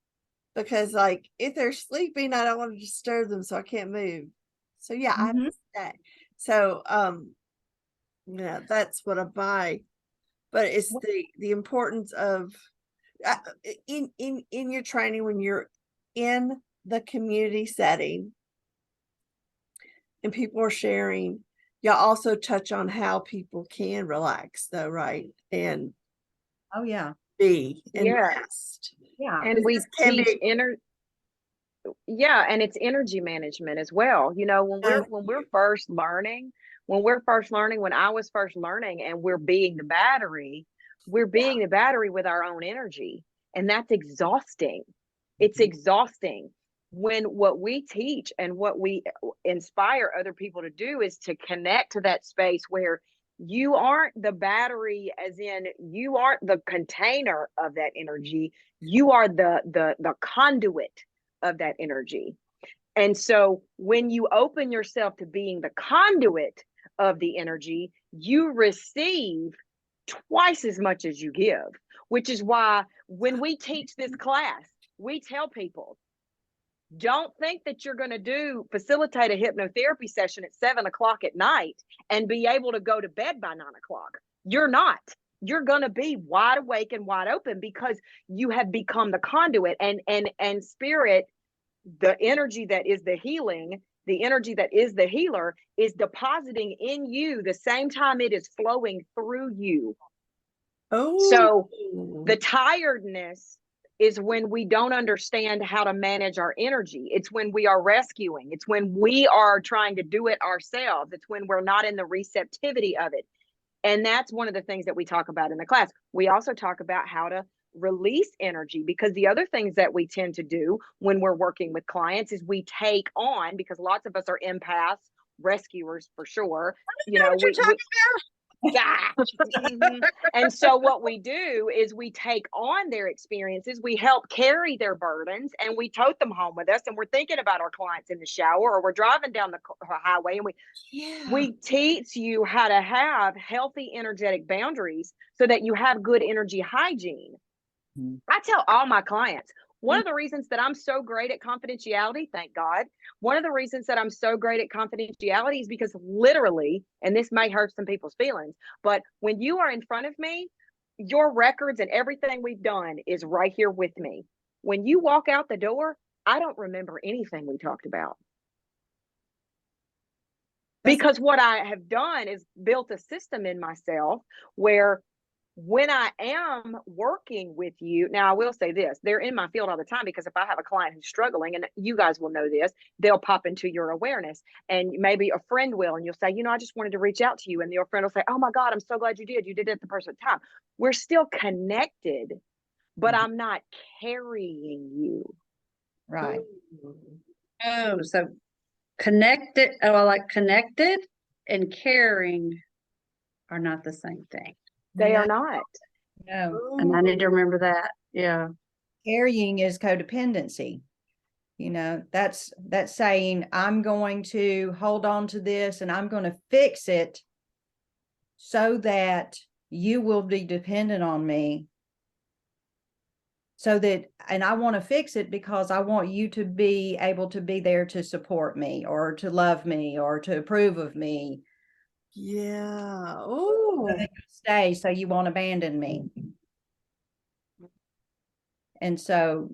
because if they're sleeping, I don't want to disturb them, so I can't move. So I have to stay. So that's what I buy. But it's the importance of in your training, when you're in the community setting and people are sharing, y'all also touch on how people can relax though, right? And be and rest. Yeah. And we can teach be and it's energy management as well. When we're first learning, when I was first learning, and we're being the battery with our own energy. And that's exhausting. It's exhausting. when what we teach and what we inspire other people to do is to connect to that space where you aren't the battery, as in you aren't the container of that energy, you are the conduit of that energy. And so when you open yourself to being the conduit of the energy, you receive twice as much as you give, which is why when we teach this class, we tell people, don't think that you're going to facilitate a hypnotherapy session at 7 o'clock at night and be able to go to bed by 9 o'clock. You're not. You're going to be wide awake and wide open because you have become the conduit, and spirit, the energy that is the healing, the energy that is the healer, is depositing in you the same time it is flowing through you. Oh, So the tiredness is when we don't understand how to manage our energy. It's when we are rescuing. It's when we are trying to do it ourselves. It's when we're not in the receptivity of it. And that's one of the things that we talk about in the class. We also talk about how to release energy, because the other things that we tend to do when we're working with clients is we take on, because lots of us are empaths, rescuers for sure. You know, what you're talking yeah. Mhm. And so what we do is we take on their experiences, we help carry their burdens, and we tote them home with us. And we're thinking about our clients in the shower, or we're driving down the highway, and we teach you how to have healthy energetic boundaries so that you have good energy hygiene. I tell all my clients, one of the reasons that I'm so great at confidentiality, thank God, one of the reasons that I'm so great at confidentiality is because literally, and this may hurt some people's feelings, but when you are in front of me, your records and everything we've done is right here with me. When you walk out the door, I don't remember anything we talked about. Because what I have done is built a system in myself where when I am working with you, now I will say this, they're in my field all the time, because if I have a client who's struggling, and you guys will know this, they'll pop into your awareness, and maybe a friend will, and you'll say, you know, I just wanted to reach out to you. And your friend will say, oh my God, I'm so glad you did. You did it at the perfect time. We're still connected, but I'm not carrying you. Right. about? Oh, so connected, connected and caring are not the same thing. They are not. No. And I need to remember that. Yeah. Carrying is codependency. You know, that's saying, I'm going to hold on to this and I'm going to fix it so that you will be dependent on me. So that, and I want to fix it because I want you to be able to be there to support me, or to love me, or to approve of me. yeah. Oh, Stay so you won't abandon me. And so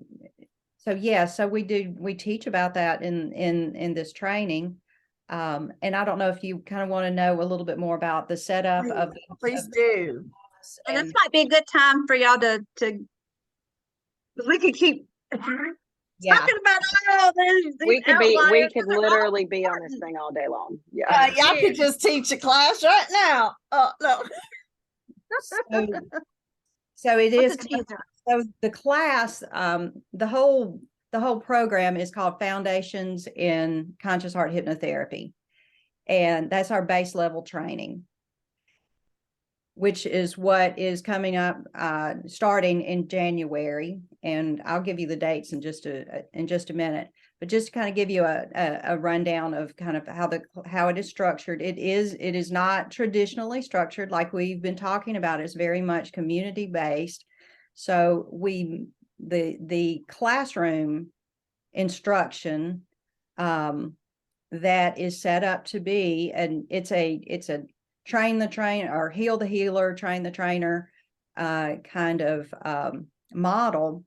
yeah, so we teach about that in this training. And I don't know if you kind of want to know a little bit more about the setup of please do. And this might be a good time for y'all to we could keep yeah. talking about all these We could literally be on this important. thing all day long. Yeah. Y'all could just teach a class right now. No. So it is. What's a teaser? So the class, the whole program is called Foundations in Conscious Heart Hypnotherapy. And that's our base level training, which is what is coming up, starting in January. And I'll give you the dates in just a minute, but just to kind of give you a rundown of kind of how it is structured. It is not traditionally structured like we've been talking about. It's very much community based. So the classroom instruction that is set up to be, and it's a train the trainer, or heal the healer, train the trainer kind of model.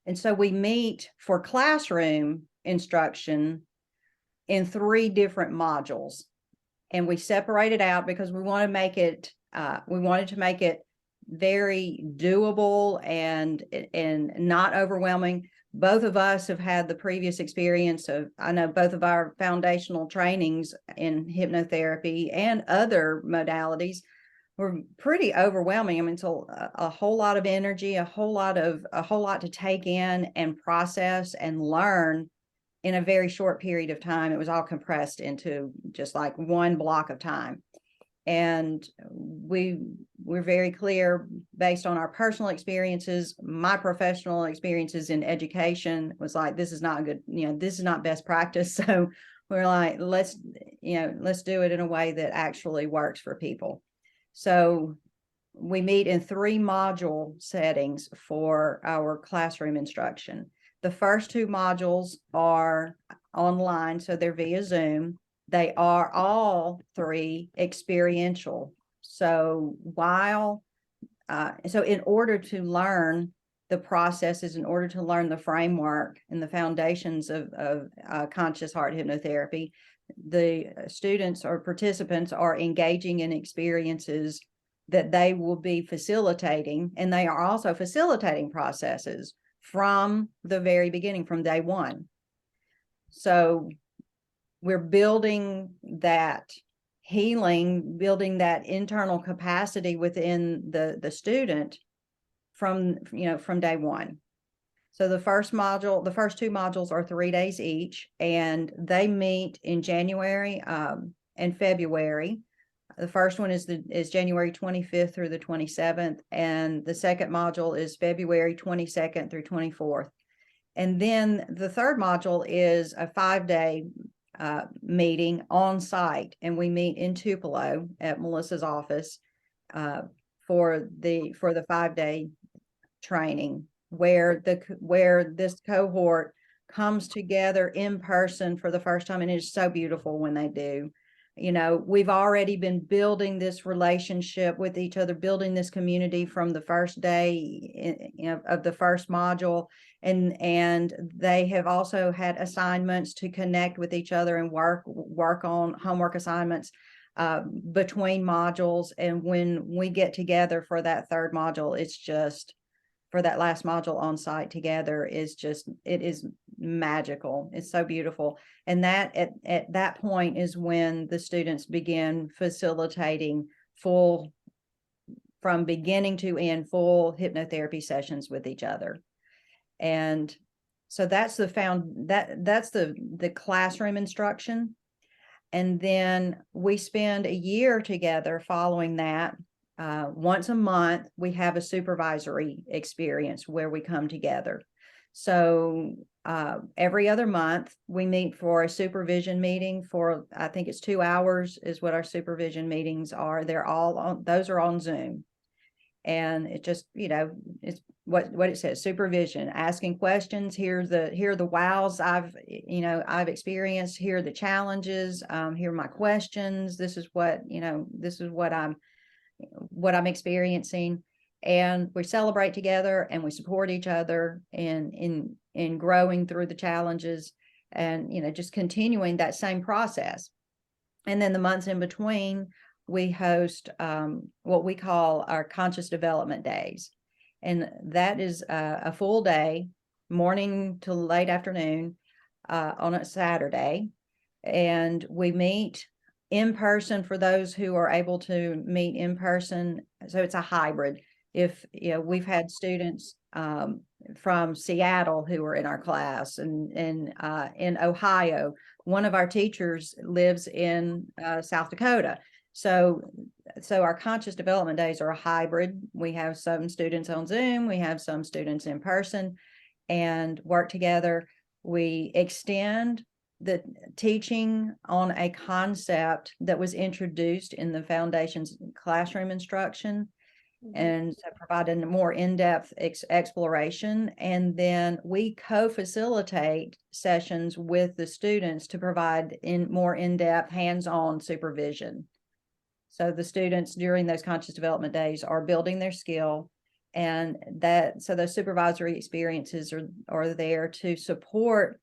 And so we meet for classroom instruction in 3 different modules, and we separate it out because we want to make it very doable and not overwhelming. Both of us have had the previous experience of, I know both of our foundational trainings in hypnotherapy and other modalities were pretty overwhelming. I mean, it's a whole lot of energy, a whole lot to take in and process and learn in a very short period of time. It was all compressed into just like one block of time. And we're very clear based on our personal experiences, my professional experiences in education was like, this is not good, this is not best practice. So we're like, let's do it in a way that actually works for people. So we meet in 3 module settings for our classroom instruction. The first 2 modules are online, so they're via Zoom. They are all 3 experiential. So in order to learn the processes, in order to learn the framework and the foundations of conscious heart hypnotherapy, the students or participants are engaging in experiences that they will be facilitating, and they are also facilitating processes from the very beginning, from day one. So we're building that healing, building that internal capacity within the student from day one. So the first 2 modules are 3 days each, and they meet in January and February. The first one is January 25th through the 27th, and the second module is February 22nd through 24th. And then the third module is a 5-day meeting on site, and we meet in Tupelo at Melissa's office for the 5-day training, where this cohort comes together in person for the first time, and it's so beautiful when they do. We've already been building this relationship with each other, building this community from the first day of the first module. And they have also had assignments to connect with each other and work on homework assignments between modules. And when we get together for that third module, it's just, for that last module on site together, it is magical. It's so beautiful. And that at that point is when the students begin facilitating from beginning to end, full hypnotherapy sessions with each other. And so that's the classroom instruction. And then we spend a year together following that. Once a month, we have a supervisory experience where we come together. So every other month, we meet for a supervision meeting for, I think it's 2 hours is what our supervision meetings are. Those are on Zoom. And it just, it's what it says, supervision, asking questions. Here are the wows I've experienced. Here are the challenges. Here are my questions. This is what I'm experiencing, and we celebrate together and we support each other in growing through the challenges, and just continuing that same process. And then the months in between, we host what we call our conscious development days, and that is a full day, morning to late afternoon on a Saturday, and we meet in person for those who are able to meet in person. So it's a hybrid. If we've had students from Seattle who are in our class, and in Ohio, one of our teachers lives in South Dakota. So our conscious development days are a hybrid. We have some students on Zoom, we have some students in person, and work together. We extend the teaching on a concept that was introduced in the Foundation's classroom instruction, and so provide a more in-depth exploration. And then we co-facilitate sessions with the students to provide more in-depth hands-on supervision. So the students during those conscious development days are building their skill, and so those supervisory experiences are there to support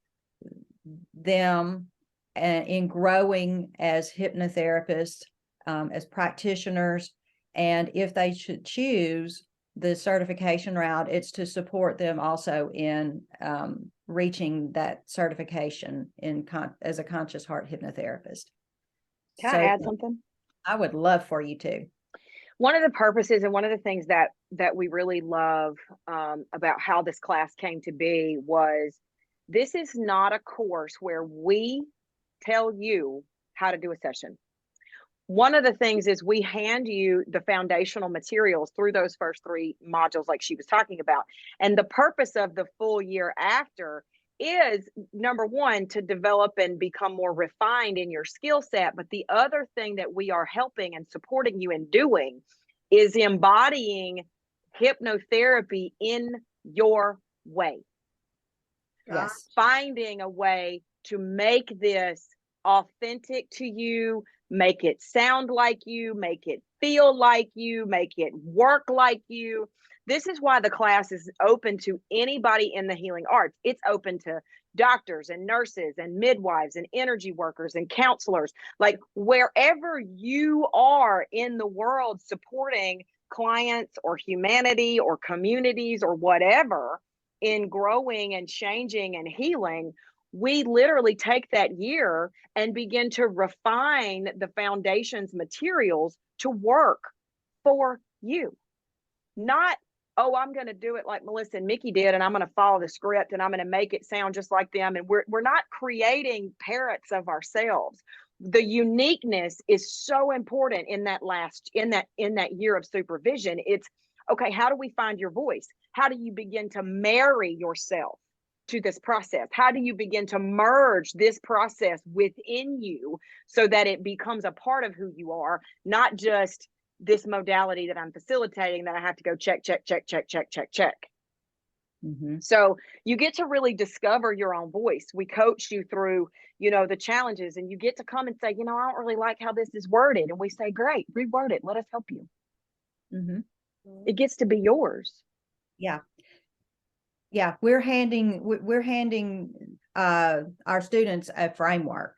them in growing as hypnotherapists, as practitioners. And if they should choose the certification route, it's to support them also in reaching that certification as a conscious heart hypnotherapist. Can I add something? I would love for you to. One of the purposes and one of the things that we really love about how this class came to be was this is not a course where we tell you how to do a session. One of the things is we hand you the foundational materials through those first 3 modules like she was talking about. And the purpose of the full year after is, number one, to develop and become more refined in your skill set. But the other thing that we are helping and supporting you in doing is embodying hypnotherapy in your way. Yes. Finding a way to make this authentic to you, make it sound like you, make it feel like you, make it work like you. This is why the class is open to anybody in the healing arts. It's open to doctors and nurses and midwives and energy workers and counselors, like wherever you are in the world supporting clients or humanity or communities or whatever in growing and changing and healing. We literally take that year and begin to refine the foundation's materials to work for you. Not, oh, I'm going to do it like Melissa and Mickey did, and I'm going to follow the script and I'm going to make it sound just like them. And we're not creating parrots of ourselves. The uniqueness is so important in that year of supervision. It's okay, how do we find your voice? How do you begin to marry yourself to this process? How do you begin to merge this process within you so that it becomes a part of who you are, not just this modality that I'm facilitating that I have to go check. Mm-hmm. So you get to really discover your own voice. We coach you through, the challenges, and you get to come and say, I don't really like how this is worded. And we say, great, reword it. Let us help you. Mm-hmm. It gets to be yours. Yeah. Yeah. We're handing our students a framework,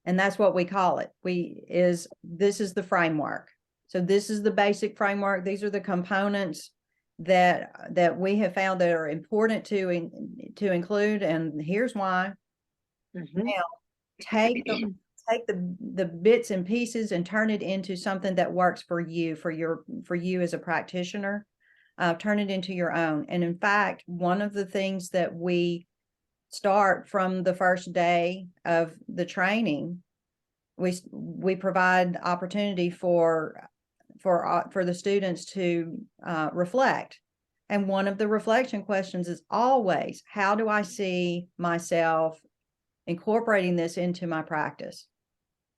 and that's what we call it. This is the framework. So this is the basic framework. These are the components that we have found that are important to include. And here's why. Mm-hmm. Now take the bits and pieces and turn it into something that works for you, for you as a practitioner. Turn it into your own. And in fact, one of the things that we start from the first day of the training, we provide opportunity for the students to reflect. And one of the reflection questions is always, how do I see myself incorporating this into my practice?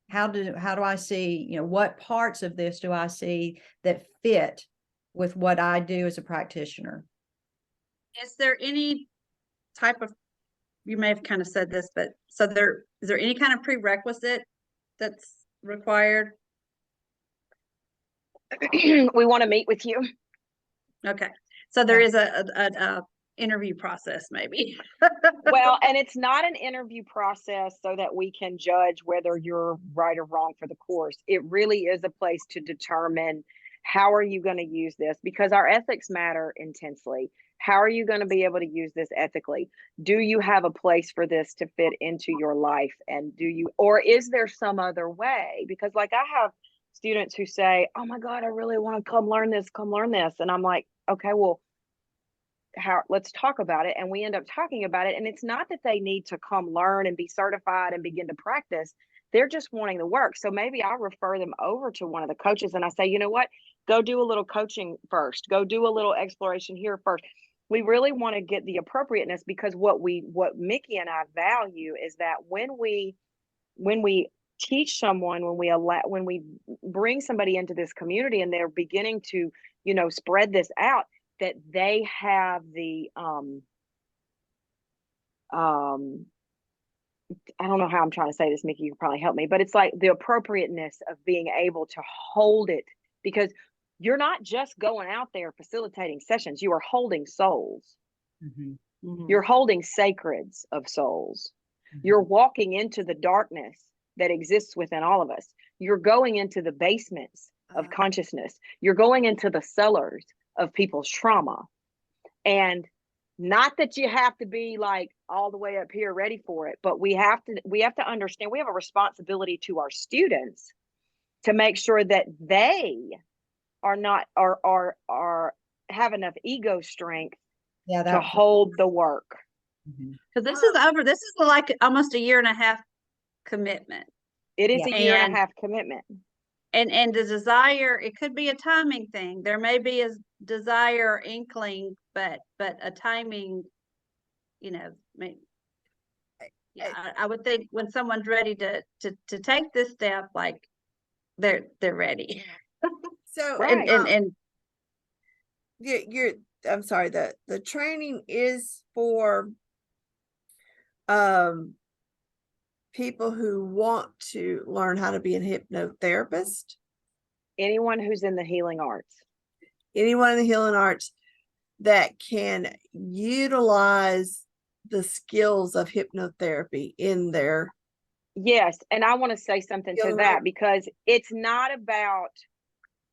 How do I see, what parts of this do I see that fit with what I do as a practitioner? Is there any type of, you may have kind of said this, but is there any kind of prerequisite that's required? We want to meet with you. Okay. So there is a interview process maybe. Well, and it's not an interview process so that we can judge whether you're right or wrong for the course. It really is a place to determine, how are you going to use this? Because our ethics matter intensely. How are you going to be able to use this ethically? Do you have a place for this to fit into your life? And or is there some other way? Because like I have students who say, oh my God, I really want to come learn this. And I'm like, okay, well, let's talk about it. And we end up talking about it. And it's not that they need to come learn and be certified and begin to practice. They're just wanting the work. So maybe I refer them over to one of the coaches and I say, you know what, go do a little coaching first, go do a little exploration here first. We really want to get the appropriateness, because what Mickey and I value is that when we teach someone, when we bring somebody into this community and they're beginning to, spread this out, that they have the I don't know how I'm trying to say this, Mickey, you can probably help me, but it's like the appropriateness of being able to hold it, because you're not just going out there facilitating sessions, you are holding souls. Mm-hmm. Mm-hmm. You're holding sacreds of souls. Mm-hmm. You're walking into the darkness that exists within all of us. You're going into the basements of consciousness. You're going into the cellars of people's trauma. And not that you have to be like all the way up here ready for it, but we have to understand we have a responsibility to our students to make sure that they are not are have enough ego strength Yeah, to that. hold the work. Mhm. Cause this is like almost a year and a half commitment. It is Yeah. a year and And- a half commitment. And the desire, it could be a timing thing. There may be a desire inkling, but a timing, yeah, I would think when someone's ready to take this step, like they're ready. So Right. And you're I'm sorry, the training is for um people who want to learn how to be a hypnotherapist, Anyone who's in the healing arts. anyone in the healing arts that can utilize the skills of hypnotherapy in their Yes, and I want to say something to Healing that arts. because it's not about,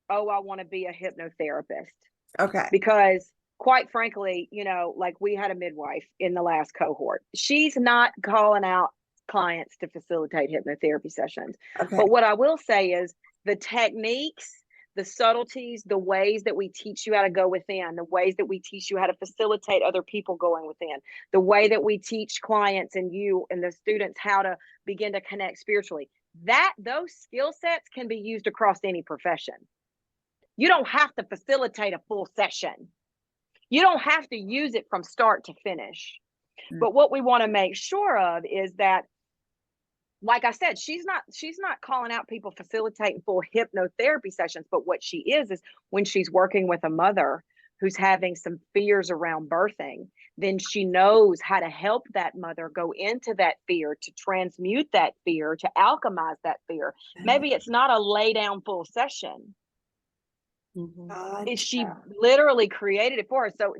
oh, I want to be a hypnotherapist. okay. Because quite frankly, like we had a midwife in the last cohort. She's not calling out clients to facilitate hypnotherapy sessions. Okay. But what I will say is the techniques, the subtleties, the ways that we teach you how to go within, the ways that we teach you how to facilitate other people going within, the way that we teach clients and you and the students how to begin to connect spiritually, those skill sets can be used across any profession. You don't have to facilitate a full session. You don't have to use it from start to finish. But what we want to make sure of is that, like I said, she's not calling out people facilitating full hypnotherapy sessions, but what she is when she's working with a mother who's having some fears around birthing, then she knows how to help that mother go into that fear, to transmute that fear, to alchemize that fear. Maybe it's not a lay down full session. She literally created it for us. So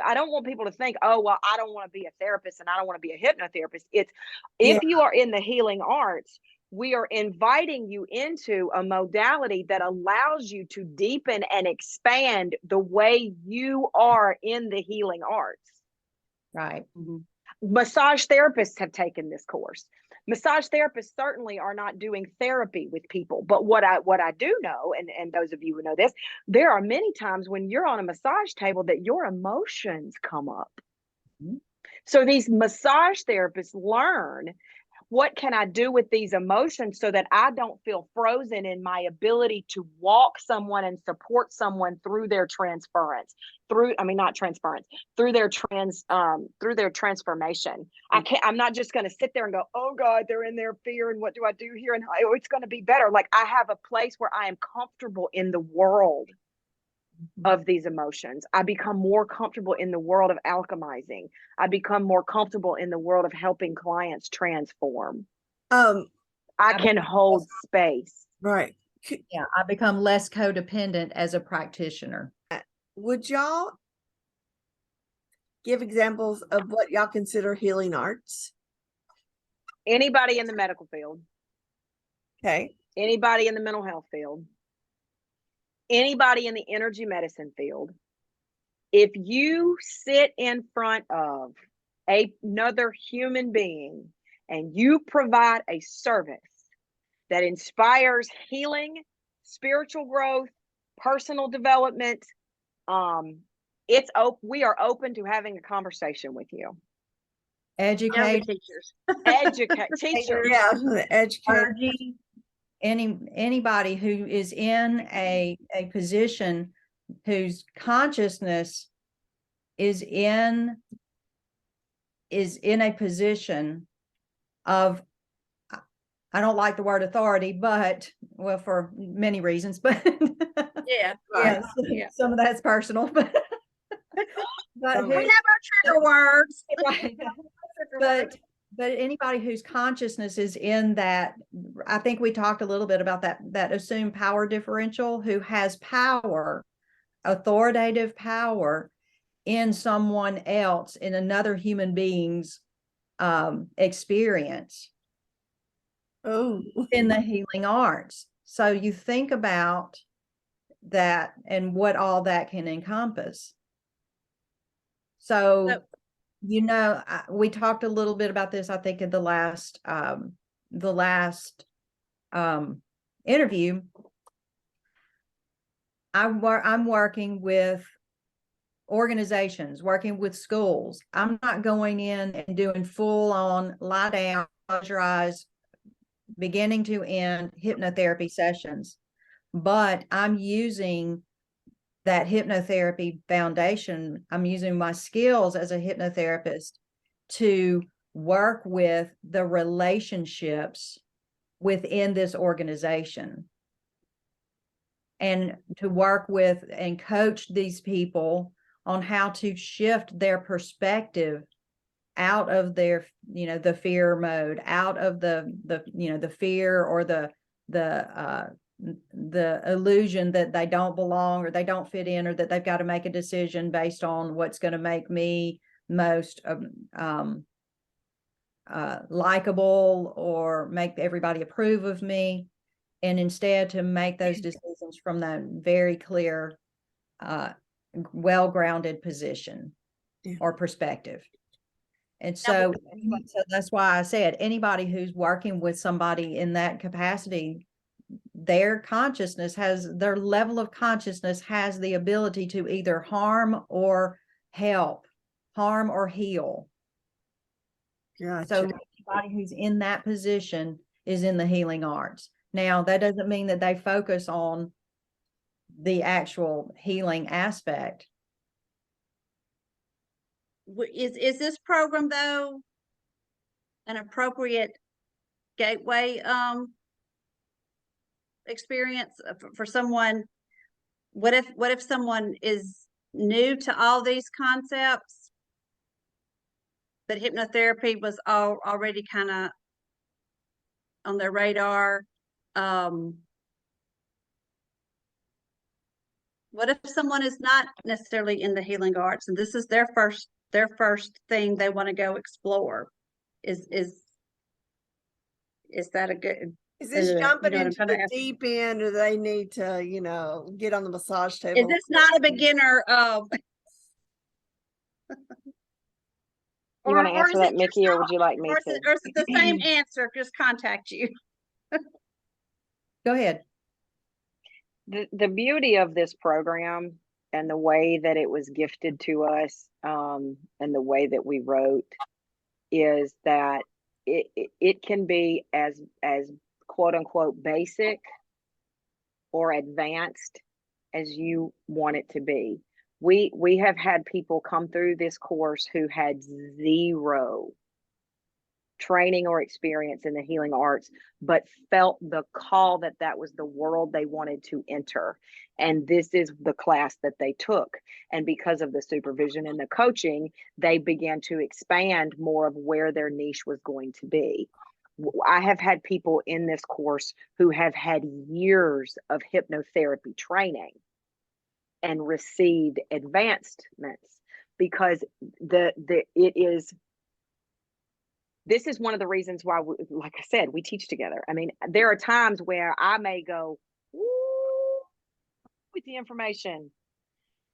I don't want people to think, oh, well, I don't want to be a therapist and I don't want to be a hypnotherapist. It's if you are in the healing arts, we are inviting you into a modality that allows you to deepen and expand the way you are in the healing arts. Right. Massage therapists have taken this course. Massage therapists certainly are not doing therapy with people, but what I do know, and those of you who know this, there are many times when you're on a massage table that your emotions come up. Mhm. So these massage therapists learn, what can I do with these emotions so that I don't feel frozen in my ability to walk someone and support someone through their transference, through their transformation. I'm not just going to sit there and go, oh God, they're in their fear and what do I do here? And oh, it's going to be better. Like I have a place where I am comfortable in the world of these emotions. I become more comfortable in the world of alchemizing. I become more comfortable in the world of helping clients transform. I can hold space. Right. Yeah, I become less codependent as a practitioner. Would y'all give examples of what y'all consider healing arts? Anybody in the medical field, Okay. anybody in the mental health field, anybody in the energy medicine field. If you sit in front of another human being and you provide a service that inspires healing, spiritual growth, personal development, we are open to having a conversation with you. Educate, teachers. Educate teachers. Yeah, educate. clergy, anybody who is in a position whose consciousness is in a position of, I don't like the word authority, but well, for many reasons, but Yeah. Right. Yeah. some of that's personal, but Some We of have our trigger words. right. but anybody whose consciousness is in that, I think we talked a little bit about that assumed power differential, who has power, authoritative power in someone else, in another human being's experience Oh, in the healing arts. So you think about that and what all that can encompass. So we talked a little bit about this, I think, in the last interview. I'm working with organizations, working with schools. I'm not going in and doing full on lie down, close your eyes, beginning to end hypnotherapy sessions, but I'm using that hypnotherapy foundation. I'm using my skills as a hypnotherapist to work with the relationships within this organization, and to work with and coach these people on how to shift their perspective out of their, the fear mode, out of the fear or the illusion that they don't belong or they don't fit in, or that they've got to make a decision based on what's going to make me most likable or make everybody approve of me, and instead to make those decisions from that very clear, well-grounded position Yeah. or perspective. And so that's why I said anybody who's working with somebody in that capacity, their level of consciousness has the ability to either harm or help, harm or heal. Gotcha. So anybody who's in that position is in the healing arts. Now, that doesn't mean that they focus on the actual healing aspect. Is this program though an appropriate gateway experience for someone? What if someone is new to all these concepts, but hypnotherapy was already kind of on their radar? What if someone is not necessarily in the healing arts and this is their first thing they want to go explore? Is that a good? Is this you know jumping what I'm into trying to the ask? deep end, or they need to, get on the massage table? Is this not a beginner? You want to or answer is that, it Mickey, just or would you like me or to? is it the same answer? Just contact you. Go ahead. The beauty of this program and the way that it was gifted to us, and the way that we wrote, is that it can be as quote unquote basic or advanced as you want it to be. We have had people come through this course who had zero training or experience in the healing arts, but felt the call that was the world they wanted to enter. And this is the class that they took. And because of the supervision and the coaching, they began to expand more of where their niche was going to be. I have had people in this course who have had years of hypnotherapy training and received advancements, because this is one of the reasons why, like I said, we teach together. I mean, there are times where I may go, woo, with the information,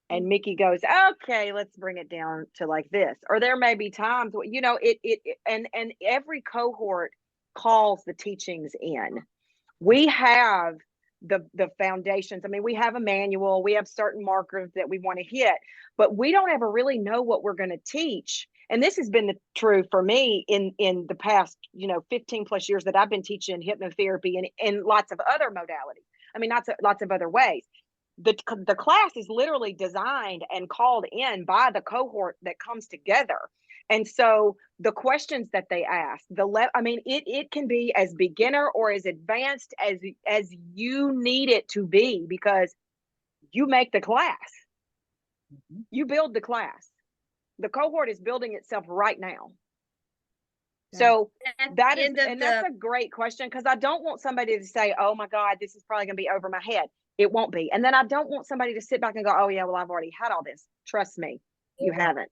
and Mickey goes, okay, let's bring it down to like this. Or there may be times where, and every cohort calls the teachings in. We have the foundations. I mean, we have a manual, we have certain markers that we want to hit, but we don't ever really know what we're going to teach. And this has been true for me in the past, 15 plus years that I've been teaching hypnotherapy and lots of other modalities. I mean, lots of other ways. The class is literally designed and called in by the cohort that comes together. And so the questions that they ask, it can be as beginner or as advanced as you need it to be, because you make the class. You build the class. The cohort is building itself right now. So that's a great question, because I don't want somebody to say, oh my God, this is probably going to be over my head. It won't be. And then I don't want somebody to sit back and go, oh yeah, well, I've already had all this. Trust me, you haven't.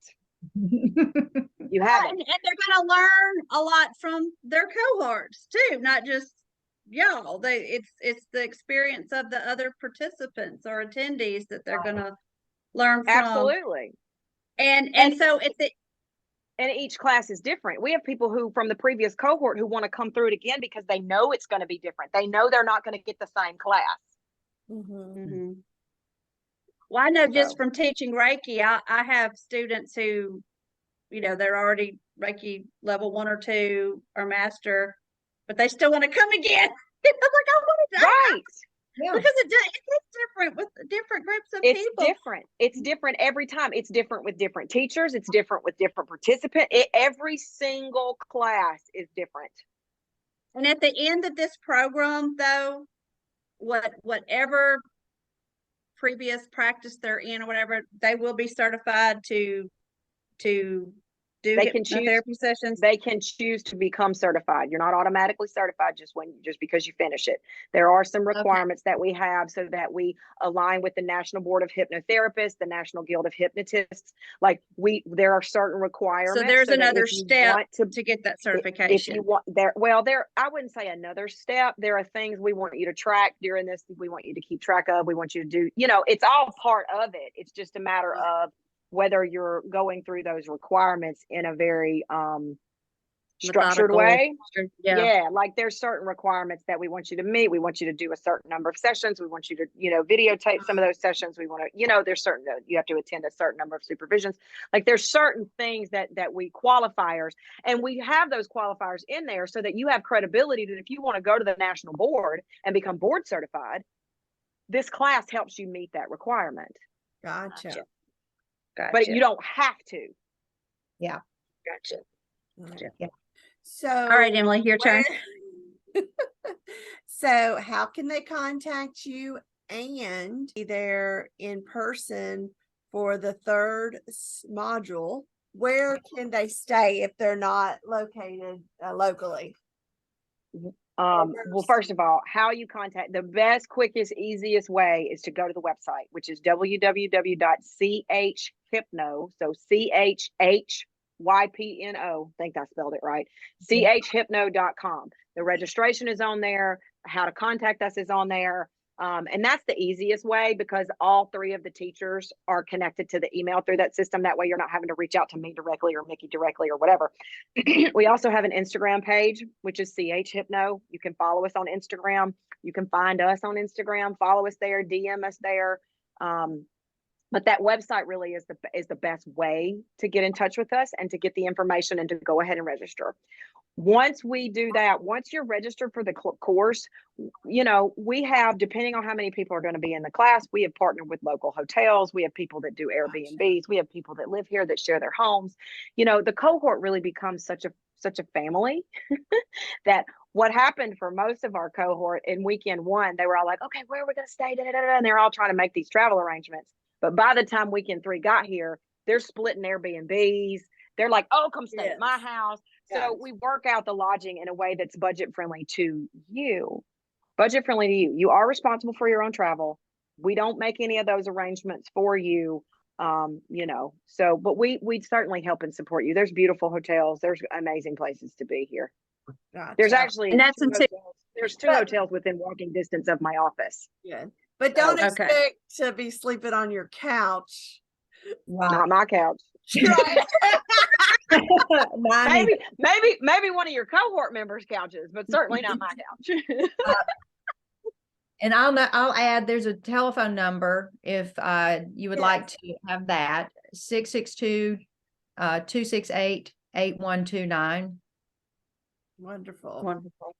You haven't. And they're going to learn a lot from their cohorts too, not just y'all. It's the experience of the other participants or attendees that they're going to learn from. Absolutely. And so and each class is different. We have people who from the previous cohort who want to come through it again because they know it's going to be different. They know they're not going to get the same class. Mm-hmm. Well, I know just So- from teaching Reiki, I have students who, you know, they're already Reiki level 1 or 2 or master, but they still want to come again. I'm like, I want to, Right. Yeah. because it's different with different groups of It's people. different. It's different every time. It's different with different teachers. It's different with different participants. Every single class is different. And at the end of this program, though, whatever previous practice they're in or whatever, they will be certified to do They can choose- hypnotherapy sessions. They can choose to become certified. You're not automatically certified just because you finish it. There are some requirements that we have so that we align with the National Board of Hypnotherapists, the National Guild of Hypnotists. Like there are certain requirements. So there's that another if you step want to get that if certification. you want I wouldn't say another step. There are things we want you to track during this. We want you to keep track of. We want you to do, it's all part of it. It's just a matter of whether you're going through those requirements in a very structured Methodical, way. Yeah. Like there's certain requirements that we want you to meet. We want you to do a certain number of sessions. We want you to, videotape some of those sessions. We want to, there's certain, you have to attend a certain number of supervisions. Like there's certain things that we qualifiers, and we have those qualifiers in there so that you have credibility that if you want to go to the national board and become board certified, this class helps you meet that requirement. Gotcha. But you don't have to. Gotcha. So, All right, Emily, your turn. So how can they contact you and be there in person for the third module? Where can they stay if they're not located locally? Well, first of all, how you contact the best, quickest, easiest way is to go to the website, which is www.chhypno. So CHHYPNO. I think I spelled it right. chhypno.com. The registration is on there. How to contact us is on there. And that's the easiest way because all 3 of the teachers are connected to the email through that system. That way you're not having to reach out to me directly or Mickey directly or whatever. We also have an Instagram page, which is CHHypno. You can follow us on Instagram. You can find us on Instagram, follow us there, DM us there. But that website really is the best way to get in touch with us and to get the information and to go ahead and register. Once we do that, once you're registered for the course, we have, depending on how many people are going to be in the class, we have partnered with local hotels. We have people that do Airbnbs. We have people that live here that share their homes. The cohort really becomes such a family that what happened for most of our cohort in weekend 1, they were all like, okay, where are we going to stay? And they're all trying to make these travel arrangements. But by the time weekend 3 got here, they're splitting Airbnbs. They're like, oh, come stay at my house. So we work out the lodging in a way that's budget friendly to you. Budget friendly to you. You are responsible for your own travel. We don't make any of those arrangements for you. But we certainly help and support you. There's beautiful hotels. There's amazing places to be here. Gotcha. There's actually And that's 2 hotels. There's 2 hotels within walking distance of my office. Good. But don't Okay. expect to be sleeping on your couch. Right. Not my couch. Right. Mine is- Maybe one of your cohort members' couches, but certainly not my couch. And I'll add, there's a telephone number if you would like to have that, 662-268-8129. Wonderful. Wonderful.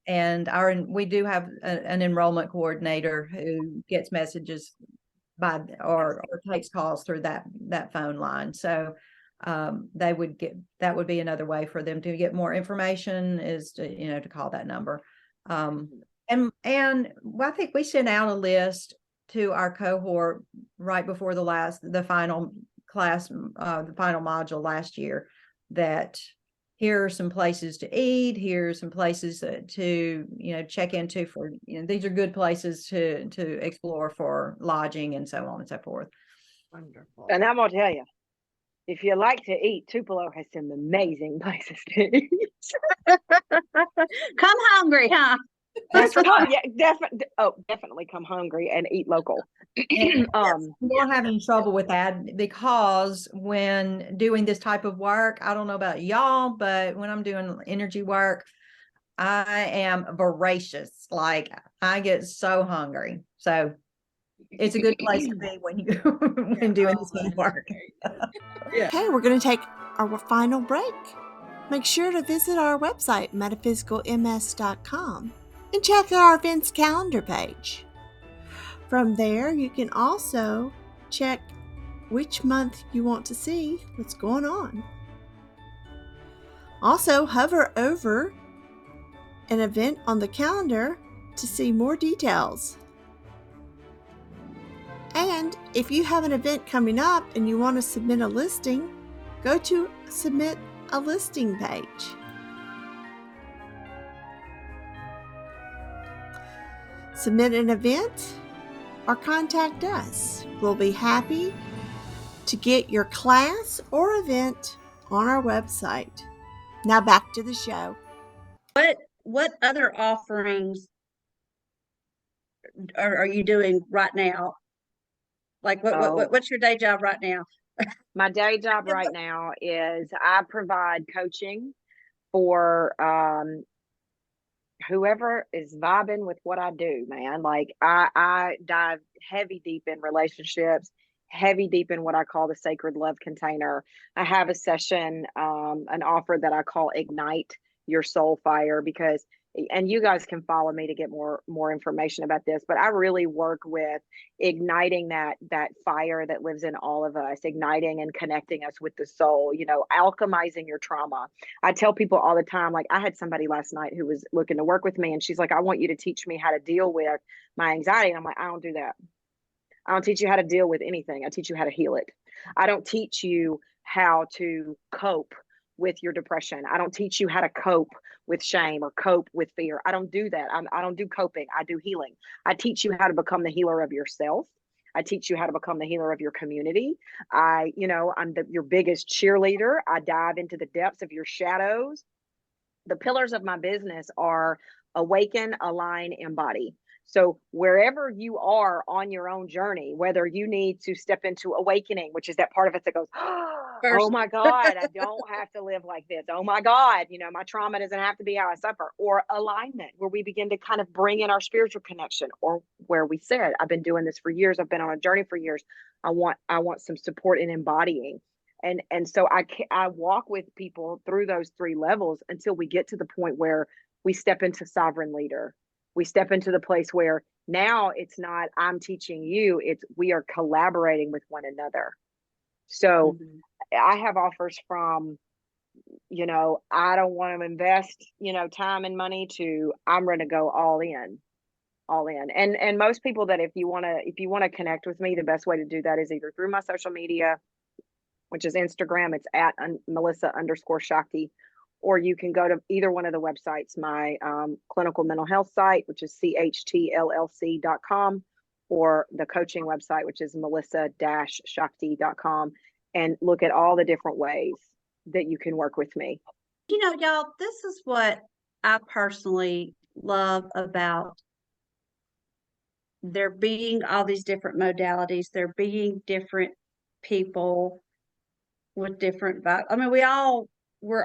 And we do have an enrollment coordinator who gets messages or takes calls through that phone line. So that would be another way for them to get more information is to call that number. And I think we sent out a list to our cohort right before the final class, the final module last year, that here are some places to eat. Here are some places to check into for, these are good places to explore for lodging and so on and so forth. Wonderful. And I'm gonna tell you, if you like to eat, Tupelo has some amazing places to eat. Come hungry, huh? That's definitely come hungry and eat local. We're having trouble with that because when doing this type of work, I don't know about y'all, but when I'm doing energy work, I am voracious. Like I get so hungry. So it's a good place to be when you when doing this kind of work. Okay, we're going to take our final break. Make sure to visit our website, metaphysicalms.com, and check out our events calendar page. From there, you can also check which month you want to see what's going on. Also, hover over an event on the calendar to see more details. And if you have an event coming up and you want to submit a listing, go to Submit a Listing page. Submit an event or contact us. We'll be happy to get your class or event on our website. Now back to the show. What other offerings are you doing right now? Like Oh. what's your day job right now? My day job right now is I provide coaching for whoever is vibing with what I do, man. Like I dive heavy deep in relationships, heavy deep in what I call the sacred love container. I have a session, an offer that I call Ignite Your Soul Fire, because and you guys can follow me to get more information about this, but I really work with igniting that fire that lives in all of us, igniting and connecting us with the soul, you know, alchemizing your trauma. I tell people all the time, like I had somebody last night who was looking to work with me and she's like, I want you to teach me how to deal with my anxiety. And I'm like, I don't do that. I don't teach you how to deal with anything. I teach you how to heal it. I don't teach you how to cope with your depression. I don't teach you how to cope with shame or cope with fear. I don't do that. I don't do coping. I do healing. I teach you how to become the healer of yourself. I teach you how to become the healer of your community. I'm your biggest cheerleader. I dive into the depths of your shadows. The pillars of my business are awaken, align, embody. So wherever you are on your own journey, whether you need to step into awakening, which is that part of it that goes, oh my God, I don't have to live like this. Oh my God, you know, my trauma doesn't have to be how I suffer. Or alignment, where we begin to kind of bring in our spiritual connection, or where we said, I've been doing this for years. I've been on a journey for years. I want some support in embodying. And so I walk with people through those three levels until we get to the point where we step into sovereign leader. We step into the place where now it's not I'm teaching you, it's we are collaborating with one another. So I have offers from, you know, I don't want to invest, you know, time and money to I'm going to go all in. And most people that if you want to connect with me, the best way to do that is either through my social media, which is Instagram. It's at Melissa_Shakti, or you can go to either one of the websites, my clinical mental health site, which is CHTLLC.com, or the coaching website, which is Melissa-Shakti.com, and look at all the different ways that you can work with me. You know, y'all, this is what I personally love about there being all these different modalities, there being different people with different vibes. I mean, we're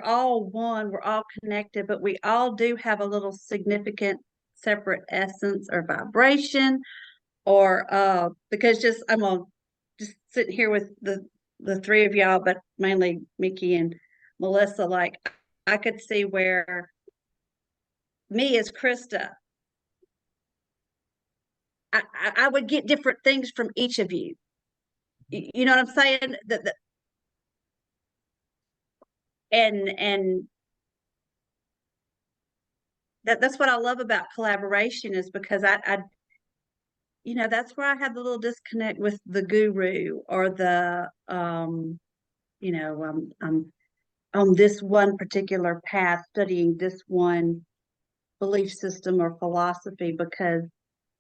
all one, we're all connected, but we all do have a little significant separate essence or vibration, or because I'm just sitting here with the three of y'all, but mainly Mickey and Melissa, like I could see where me as Krista, I would get different things from each of you. You know what I'm saying? And that's what I love about collaboration, is because I you know, that's where I have the little disconnect with the guru or the you know, I'm on this one particular path studying this one belief system or philosophy, because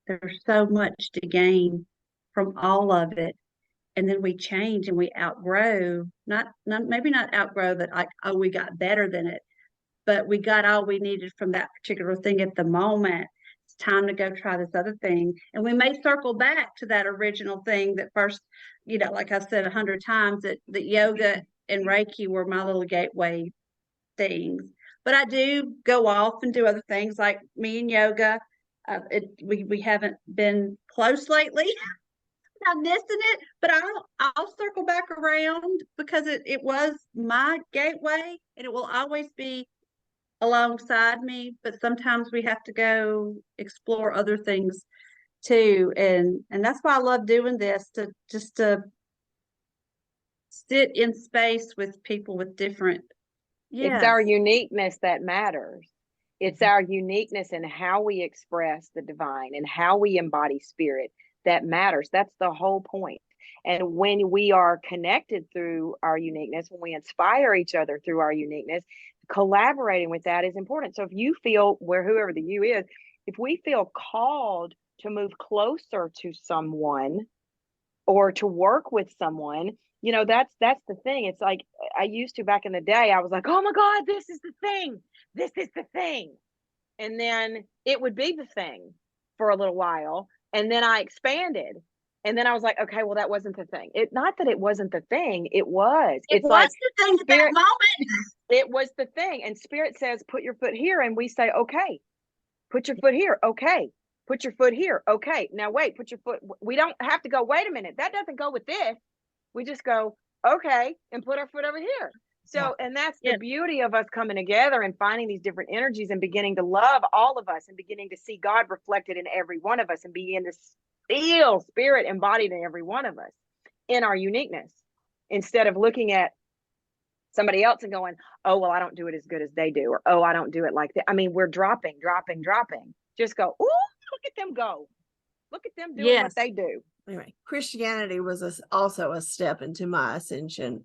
there's so much to gain from all of it. And then we change and we outgrow, maybe not outgrow that, like, oh, we got better than it, but we got all we needed from that particular thing at the moment. It's time to go try this other thing. And we may circle back to that original thing that first, you know, like I said 100 times, that yoga and Reiki were my little gateway things. But I do go off and do other things, like me and yoga. We haven't been close lately, I'm missing it, but I'll circle back around because it was my gateway and it will always be alongside me, but sometimes we have to go explore other things too. And that's why I love doing this, to just to sit in space with people with different. It's our Yes. uniqueness that matters. It's our uniqueness in how we express the divine and how we embody spirit that matters. That's the whole point. And when we are connected through our uniqueness, when we inspire each other through our uniqueness, collaborating with that is important. So if you feel, where whoever the you is, if we feel called to move closer to someone or to work with someone, that's the thing. It's like I used to back in the day, I was like, oh my God, this is the thing. This is the thing. And then it would be the thing for a little while. And then I expanded. And then I was like, okay, well, that wasn't the thing. Not that it wasn't the thing, it was. It It's was like the thing at that spirit, moment. it was the thing. And spirit says, put your foot here. And we say, okay, put your foot here. Okay. Put your foot here. Okay. Now wait, put your foot. We don't have to go, wait a minute. That doesn't go with this. We just go, okay, and put our foot over here. So, and that's the Yeah. beauty of us coming together and finding these different energies and beginning to love all of us and beginning to see God reflected in every one of us and begin to feel spirit embodied in every one of us in our uniqueness, instead of looking at somebody else and going, oh, well, I don't do it as good as they do, or, oh, I don't do it like that. I mean, we're dropping. Just go, ooh, look at them go. Look at them doing what Yes. they do. Anyway, Christianity was also a step into my ascension.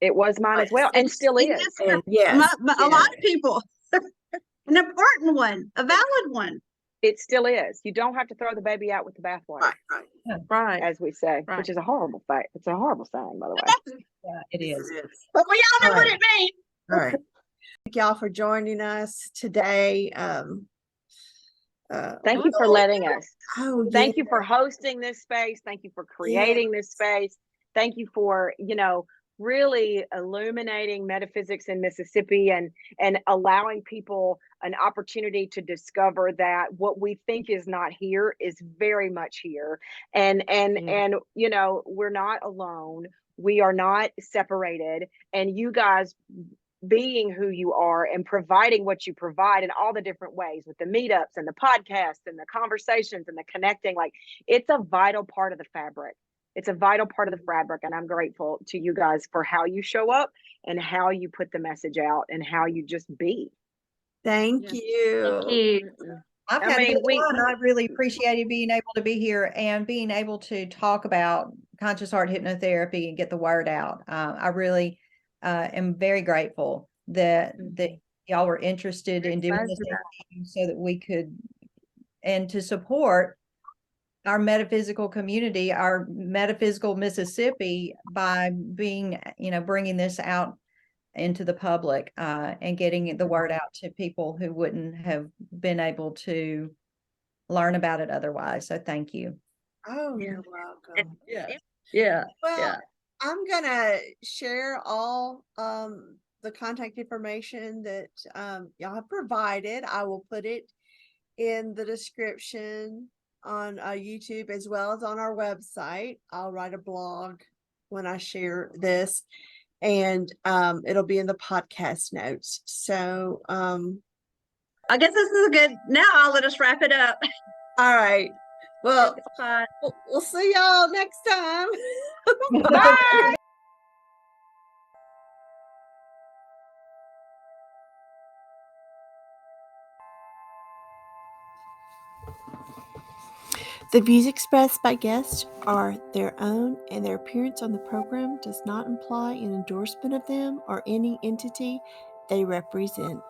It was mine as well, and It's- still it is. is And for yes, a lot of people. An important one, a valid one. It still is. You don't have to throw the baby out with the bathwater, right. Right. as we say, Right. which is a horrible fact. It's a horrible saying, by the way. Yeah, it is. But we all know All what right. it means. All right. Thank y'all for joining us today. Thank you for letting us. Oh, Thank yeah. you for hosting this space. Thank you for creating this space. Thank you for, really illuminating metaphysics in Mississippi and allowing people an opportunity to discover that what we think is not here is very much here. And we're not alone. We are not separated. And you guys being who you are and providing what you provide in all the different ways with the meetups and the podcasts and the conversations and the connecting, like, it's a vital part of the fabric. It's a vital part of the fabric. And I'm grateful to you guys for how you show up and how you put the message out and how you just be. Thank Yeah. you. Thank you. I've I had a mean, good time. I really appreciated being able to be here and being able to talk about conscious heart hypnotherapy and get the word out. I really am very grateful that y'all were interested in doing this interview so that we could, and to support our metaphysical community, our metaphysical Mississippi, by being, bringing this out into the public and getting the word out to people who wouldn't have been able to learn about it otherwise. So thank you. Oh, you're welcome. Yeah. Well, Yeah. I'm gonna share all the contact information that y'all have provided. I will put it in the description on YouTube as well as on our website. I'll write a blog when I share this, and it'll be in the podcast notes. So I guess this is a good, now I'll let us wrap it up. all right. Well, It's fine. we'll see y'all next time. Bye. The views expressed by guests are their own, and their appearance on the program does not imply an endorsement of them or any entity they represent.